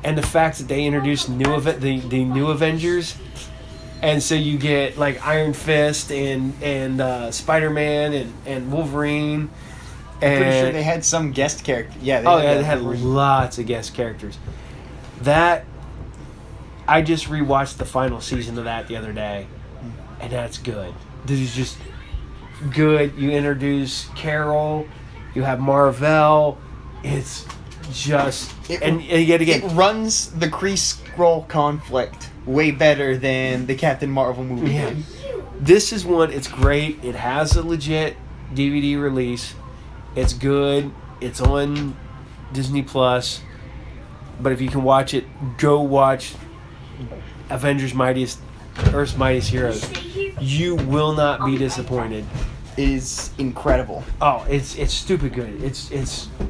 And the fact that they introduced the new Avengers, and so you get like Iron Fist and Spider-Man and Wolverine. And Pretty sure they had some guest character. Yeah. they had lots of guest characters. That I just rewatched the final season of that the other day, and that's good. This is just good. You introduce Carol, you have Marvel. It's just and yet again, It runs the Kree-Skrull conflict way better than the Captain Marvel movie yeah. did. This is one. It's great. It has a legit DVD release. It's good. It's on Disney Plus. But if you can watch it, go watch Avengers Earth's Mightiest Heroes. You will not be disappointed. It is incredible. Oh, it's stupid good. It's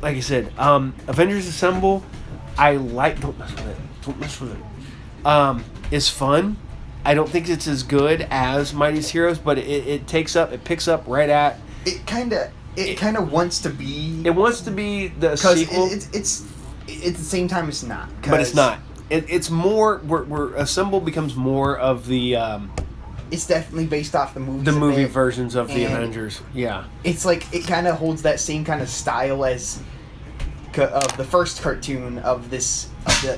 like I said, Avengers Assemble. I like. Don't mess with it. It's fun. I don't think it's as good as Mightiest Heroes, but it picks up right at. It kind of wants to be. It wants to be the Because sequel, it's at the same time it's not. but it's not. It's more. Where Assemble becomes more of the It's definitely based off the movies. a movie bit. versions of the And Avengers. Yeah. It's like it kind of holds that same kind of style as of the first cartoon of this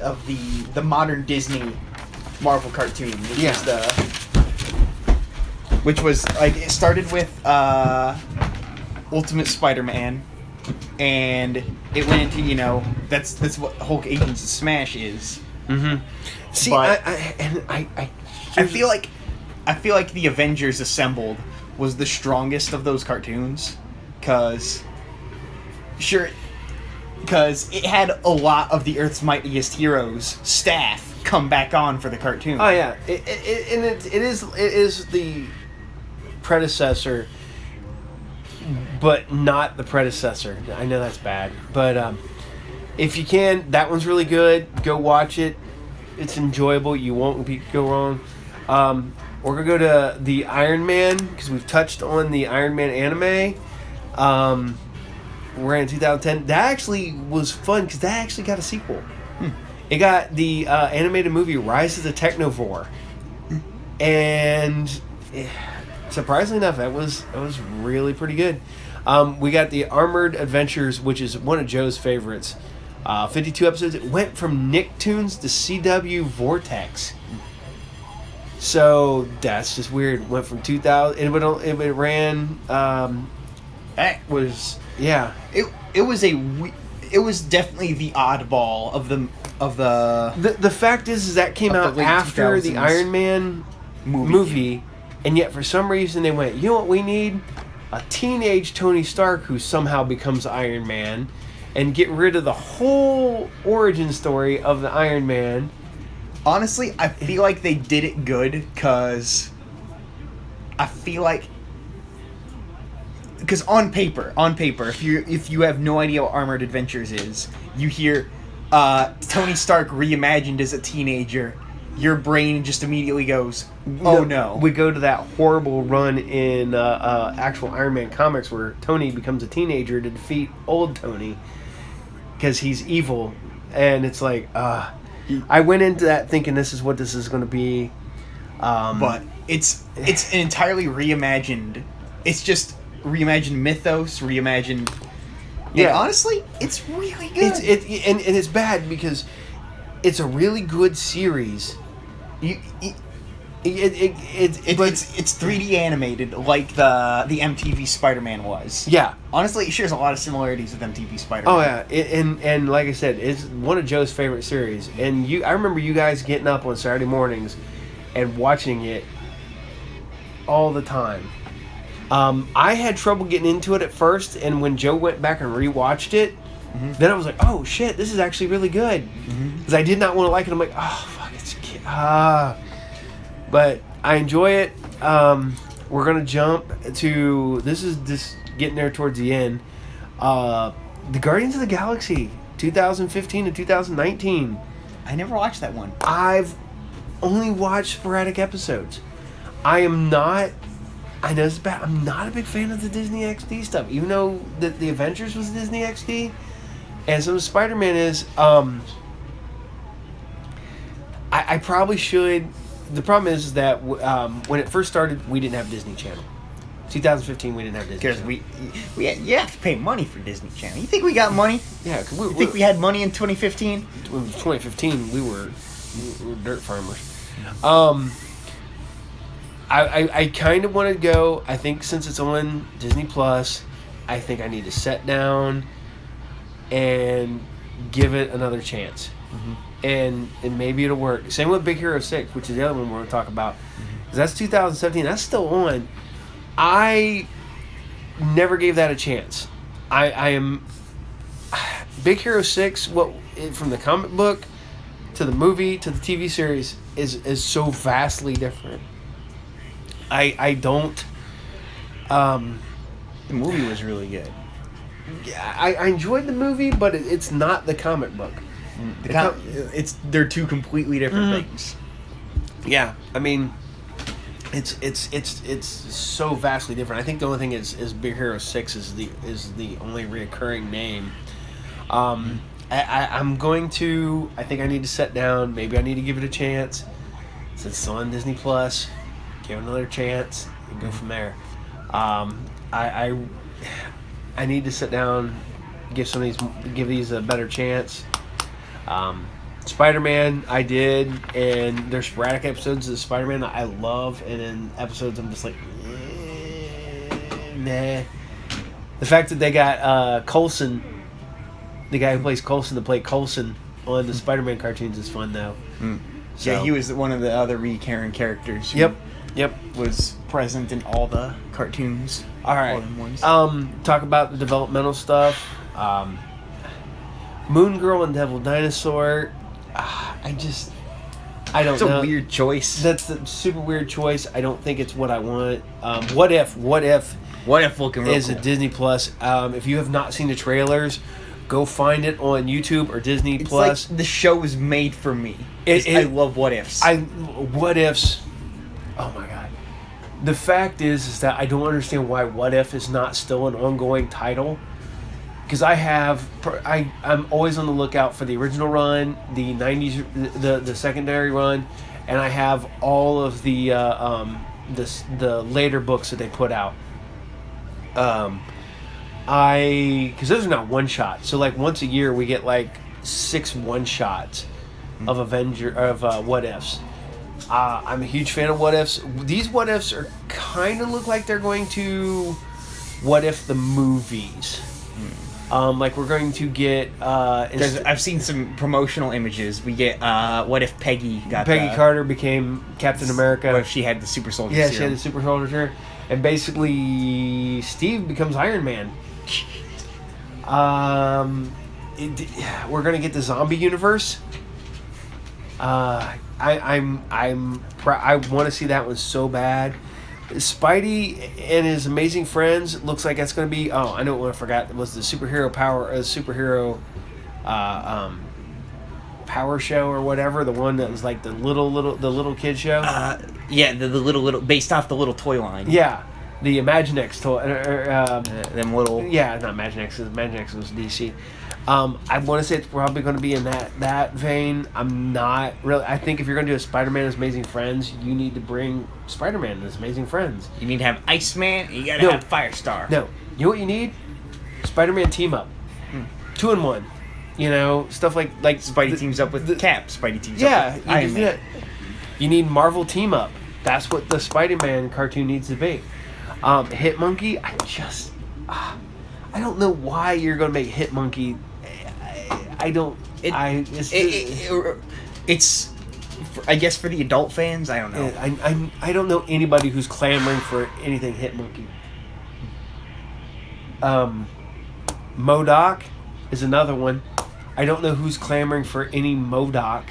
of the modern Disney Marvel cartoon, which was like it started with Ultimate Spider-Man, and it went into that's what Hulk Agents of Smash is. Mm-hmm. See, But- I feel like the Avengers Assembled was the strongest of those cartoons, because it had a lot of the Earth's Mightiest Heroes staff come back on for the cartoon. Oh yeah, it is the predecessor, but not the predecessor. I know that's bad, but if you can, that one's really good. Go watch it. It's enjoyable. You won't go wrong. We're gonna go to the Iron Man because we've touched on the Iron Man anime. ran in 2010. That actually was fun because that actually got a sequel. It got the animated movie Rise of the Technovore, and surprisingly enough, that was really pretty good. We got the Armored Adventures, which is one of Joe's favorites. 52 episodes. It went from Nicktoons to CW Vortex. So that's just weird. Went from 2000. It ran. That was Yeah. it was definitely the oddball of the The fact is that came Of the out late after the 2000s Iron Man movie, and yet for some reason they went, you know what we need? A teenage Tony Stark who somehow becomes Iron Man, and get rid of the whole origin story of the Iron Man. Honestly, I feel like they did it good because I feel like because on paper, if you have no idea what Armored Adventures is, you hear Tony Stark reimagined as a teenager, your brain just immediately goes, "Oh no!" We go to that horrible run in actual Iron Man comics where Tony becomes a teenager to defeat old Tony because he's evil, and it's like, I went into that thinking this is what this is going to be, But it's an entirely reimagined. It's just reimagined mythos, reimagined. Yeah. And honestly, it's really good. and it's bad because it's a really good series. It's 3D animated like the MTV Spider-Man was. Yeah. Honestly, it shares a lot of similarities with MTV Spider-Man. Oh yeah, and like I said, it's one of Joe's favorite series. And I remember you guys getting up on Saturday mornings and watching it all the time. I had trouble getting into it at first, and when Joe went back and rewatched it, then I was like, oh shit, this is actually really good. Because I did not want to like it. I'm like, oh fuck, it's but I enjoy it. We're gonna jump to this is just getting there towards the end. The Guardians of the Galaxy, 2015 to 2019. I never watched that one. I've only watched sporadic episodes. I know it's bad. I'm not a big fan of the Disney XD stuff, even though the Avengers was Disney XD, and some of Spider-Man is. I probably should. The problem is that when it first started, we didn't have Disney Channel. 2015, we didn't have Disney Because Channel. you have to pay money for Disney Channel. You think we got money? Yeah, cause You think we had money in 2015? 2015, we were dirt farmers. I kind of want to go. I think since it's on Disney Plus, I think I need to sit down and give it another chance. And maybe it'll work. Same with Big Hero 6, which is the other one we're going to talk about. 'Cause that's 2017. That's still on. I never gave that a chance. I am... Big Hero 6, from the comic book to the movie to the TV series, is so vastly different. I don't... The movie was really good. I enjoyed the movie, but it's not the comic book. They're two completely different things. Yeah, I mean, it's so vastly different. I think the only thing is Big Hero 6 is the only reoccurring name. I'm going to. I think I need to sit down. Maybe I need to give it a chance. Since it's on Disney Plus, give it another chance and go from there. I need to sit down, give these a better chance. Spider-Man, I did, and there's sporadic episodes of Spider-Man that I love, and then episodes I'm just like, nah. The fact that they got Coulson, the guy who plays Coulson, to play Coulson on the Spider-Man cartoons is fun though. So, Yeah, he was one of the other recurring characters. Yep. Was present in all the cartoons. All right. All them ones. Talk about the developmental stuff. Moon Girl and Devil Dinosaur. I don't know. It's a weird choice. That's a super weird choice. I don't think it's what I want. What if What if looking real is cool. a Disney Plus? If you have not seen the trailers, go find it on YouTube or Disney It's Plus. like the show was made for me. It- I love what ifs. What ifs? Oh my god! The fact is that I don't understand why What If is not still an ongoing title. because I'm always on the lookout for the original run, the 90s, the secondary run, and I have all of the later books that they put out. Because those are not one shots, so like once a year we get like 6 one shots of What Ifs. I'm a huge fan of What Ifs. These What Ifs are kind of look like they're going to What If the movies. Like we're going to get. I've seen some promotional images. We get what if Peggy Carter became Captain America? What if she had the super soldier? Yeah, serum? she had the super soldier serum, and basically Steve becomes Iron Man. We're gonna get the zombie universe. I want to see that one so bad. Spidey and his amazing friends looks like that's going to be. Oh, I know what I forgot. It was the superhero power show or whatever. The one that was like the little kid show. Yeah, the little based off the little toy line. Yeah, the Imaginext toy. Them little. Yeah, not Imaginext. Imaginext was DC. I want to say it's probably going to be in that vein. I'm not really. I think if you're going to do a Spider-Man and His Amazing Friends, you need to bring Spider-Man and His Amazing Friends. You need to have Iceman, and you got to have Firestar. No. You know what you need? Spider-Man team up. 2-in-1. You know, stuff like Spidey teams up with Cap. Spidey teams up with Iron Man. You need Marvel team up. That's what the Spider-Man cartoon needs to be. Hitmonkey, I don't know why you're going to make Hitmonkey. It's I guess for the adult fans, I don't know. I don't know anybody who's clamoring for anything Hitmonkey. MODOK is another one. I don't know who's clamoring for any MODOK.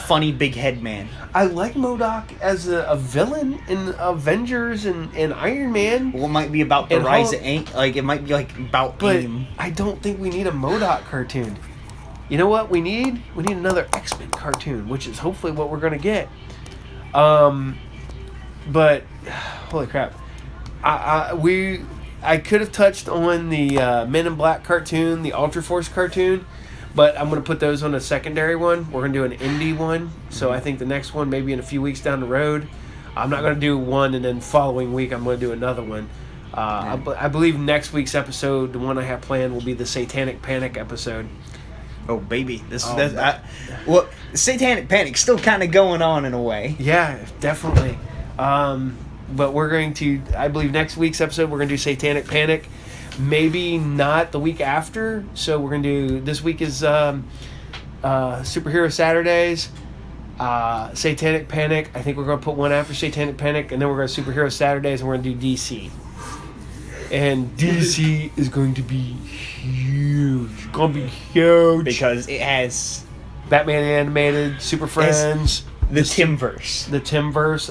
Funny big head man. I like MODOK as a villain in Avengers and Iron Man. Well, it might be about the rise of AIM. Like, it might be like about AIM. I don't think we need a MODOK cartoon. You know what we need? We need another X-Men cartoon, which is hopefully what we're going to get. But holy crap. I could have touched on the Men in Black cartoon, the Ultra Force cartoon, but I'm going to put those on a secondary one. We're going to do an indie one, so I think the next one maybe in a few weeks down the road. I'm not going to do one and then following week I'm going to do another one. I believe next week's episode, the one I have planned, will be the Satanic Panic episode. Oh baby, Satanic Panic's still kind of going on in a way. Yeah, definitely. But we're going to, I believe next week's episode, we're going to do Satanic Panic. Maybe not the week after. So we're going to do, this week is Superhero Saturdays, Satanic Panic. I think we're going to put one after Satanic Panic, and then we're going to Superhero Saturdays, and we're going to do DC. And DC is going to be huge. It's going to be huge. Because it has Batman Animated, Super Friends. The Timverse. The Timverse.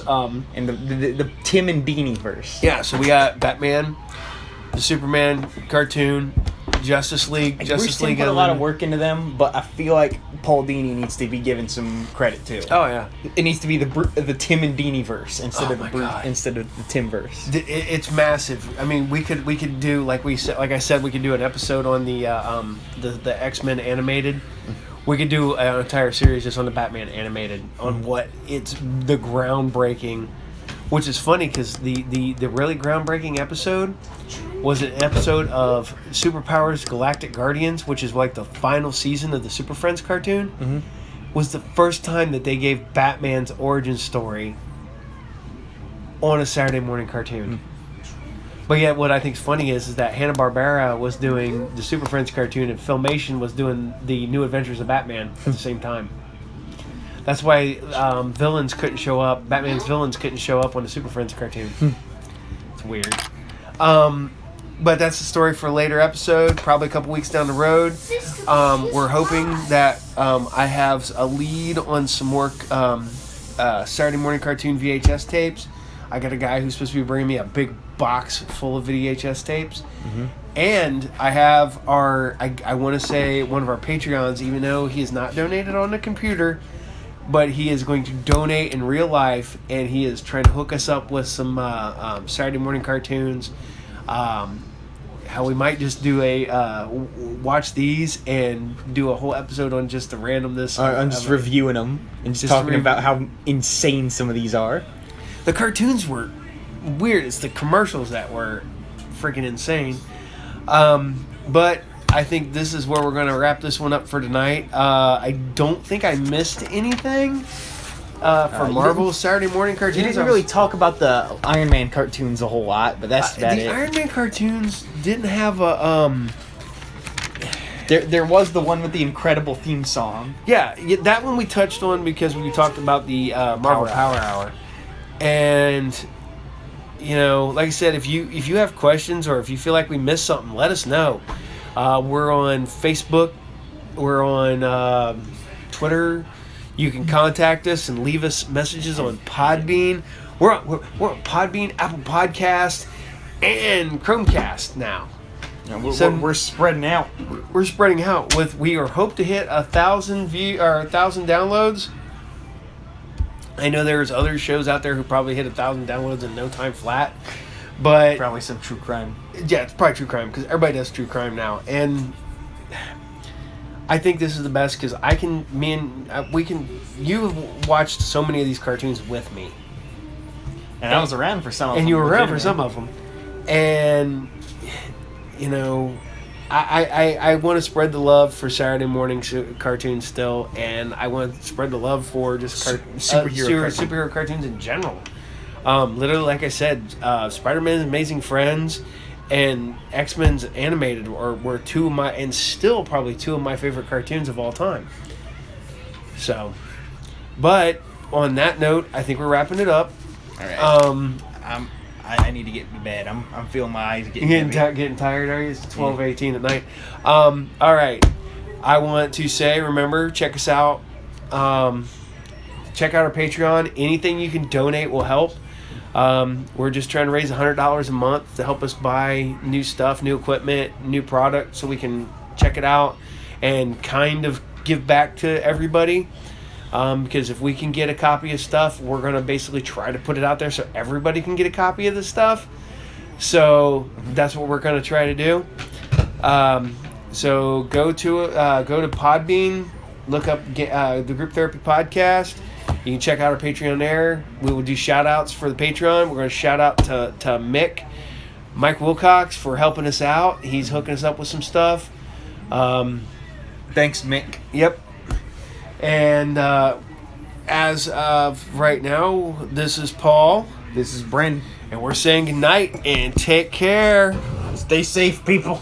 And the Tim and Beanie verse. Yeah, so we got Batman, the Superman cartoon, Justice League. Justice League put a lot of work into them, but I feel like Paul Dini needs to be given some credit too. Oh yeah, it needs to be the Tim and Beanie verse instead of the Timverse. It's massive. I mean, we could do like I said, we could do an episode on the X-Men animated. We could do an entire series just on the Batman animated, on what it's the groundbreaking, which is funny because the really groundbreaking episode was an episode of Superpowers Galactic Guardians, which is like the final season of the Super Friends cartoon. Mm-hmm. Was the first time that they gave Batman's origin story on a Saturday morning cartoon. Mm-hmm. But yet, what I think is funny is that Hanna-Barbera was doing the Super Friends cartoon and Filmation was doing the New Adventures of Batman at the same time. That's why villains couldn't show up. Batman's villains couldn't show up on the Super Friends cartoon. It's weird. But that's the story for a later episode, probably a couple weeks down the road. We're hoping that I have a lead on some more Saturday morning cartoon VHS tapes. I got a guy who's supposed to be bringing me a big box full of VHS tapes. Mm-hmm. And I have I want to say one of our Patreons, even though he has not donated on the computer, but he is going to donate in real life, and he is trying to hook us up with some Saturday morning cartoons. how we might just do a watch these and do a whole episode on just the randomness. I'm just reviewing them and just talking about how insane some of these are. The cartoons were weird. It's the commercials that were freaking insane. But I think this is where we're going to wrap this one up for tonight. I don't think I missed anything for Marvel Saturday morning cartoons. You didn't really talk about the Iron Man cartoons a whole lot, but that's about the it. Iron Man cartoons didn't have a There was the one with the incredible theme song. Yeah, that one we touched on because we talked about the Marvel Power Hour. And, you know, like I said, if you have questions or if you feel like we missed something, let us know. We're on Facebook. We're on Twitter. You can contact us and leave us messages on Podbean. We're on Podbean, Apple Podcast, and Chromecast now. We're spreading out. We're spreading out. We hope to hit 1,000 downloads. I know there's other shows out there who probably hit 1,000 downloads in no time flat, but Probably some true crime. yeah, it's probably true crime because everybody does true crime now, and I think this is the best because you've watched so many of these cartoons with me, And I was around for some of them. and you were around for some of them, and you know, I want to spread the love for Saturday morning cartoons still, and I want to spread the love for just superhero cartoons in general. Literally, like I said, Spider-Man's Amazing Friends and X-Men's Animated were two of my, and still probably two of my favorite cartoons of all time. So, but on that note, I think we're wrapping it up. All right. I need to get to bed. I'm feeling my eyes getting heavy. Getting tired, are you? It's 12:18 at night. All right. I want to say, remember, check us out. Check out our Patreon. Anything you can donate will help. We're just trying to raise $100 a month to help us buy new stuff, new equipment, new product, so we can check it out and kind of give back to everybody. Because if we can get a copy of stuff, we're going to basically try to put it out there so everybody can get a copy of the stuff. So that's what we're going to try to do. So go to Podbean, look up the Group Therapy Podcast. You can check out our Patreon there. We will do shout outs for the Patreon. We're going to shout out to Mike Wilcox for helping us out. He's hooking us up with some stuff. Thanks, Mick. Yep. And as of right now, this is Paul. This is Bryn. And we're saying goodnight and take care. Stay safe, people.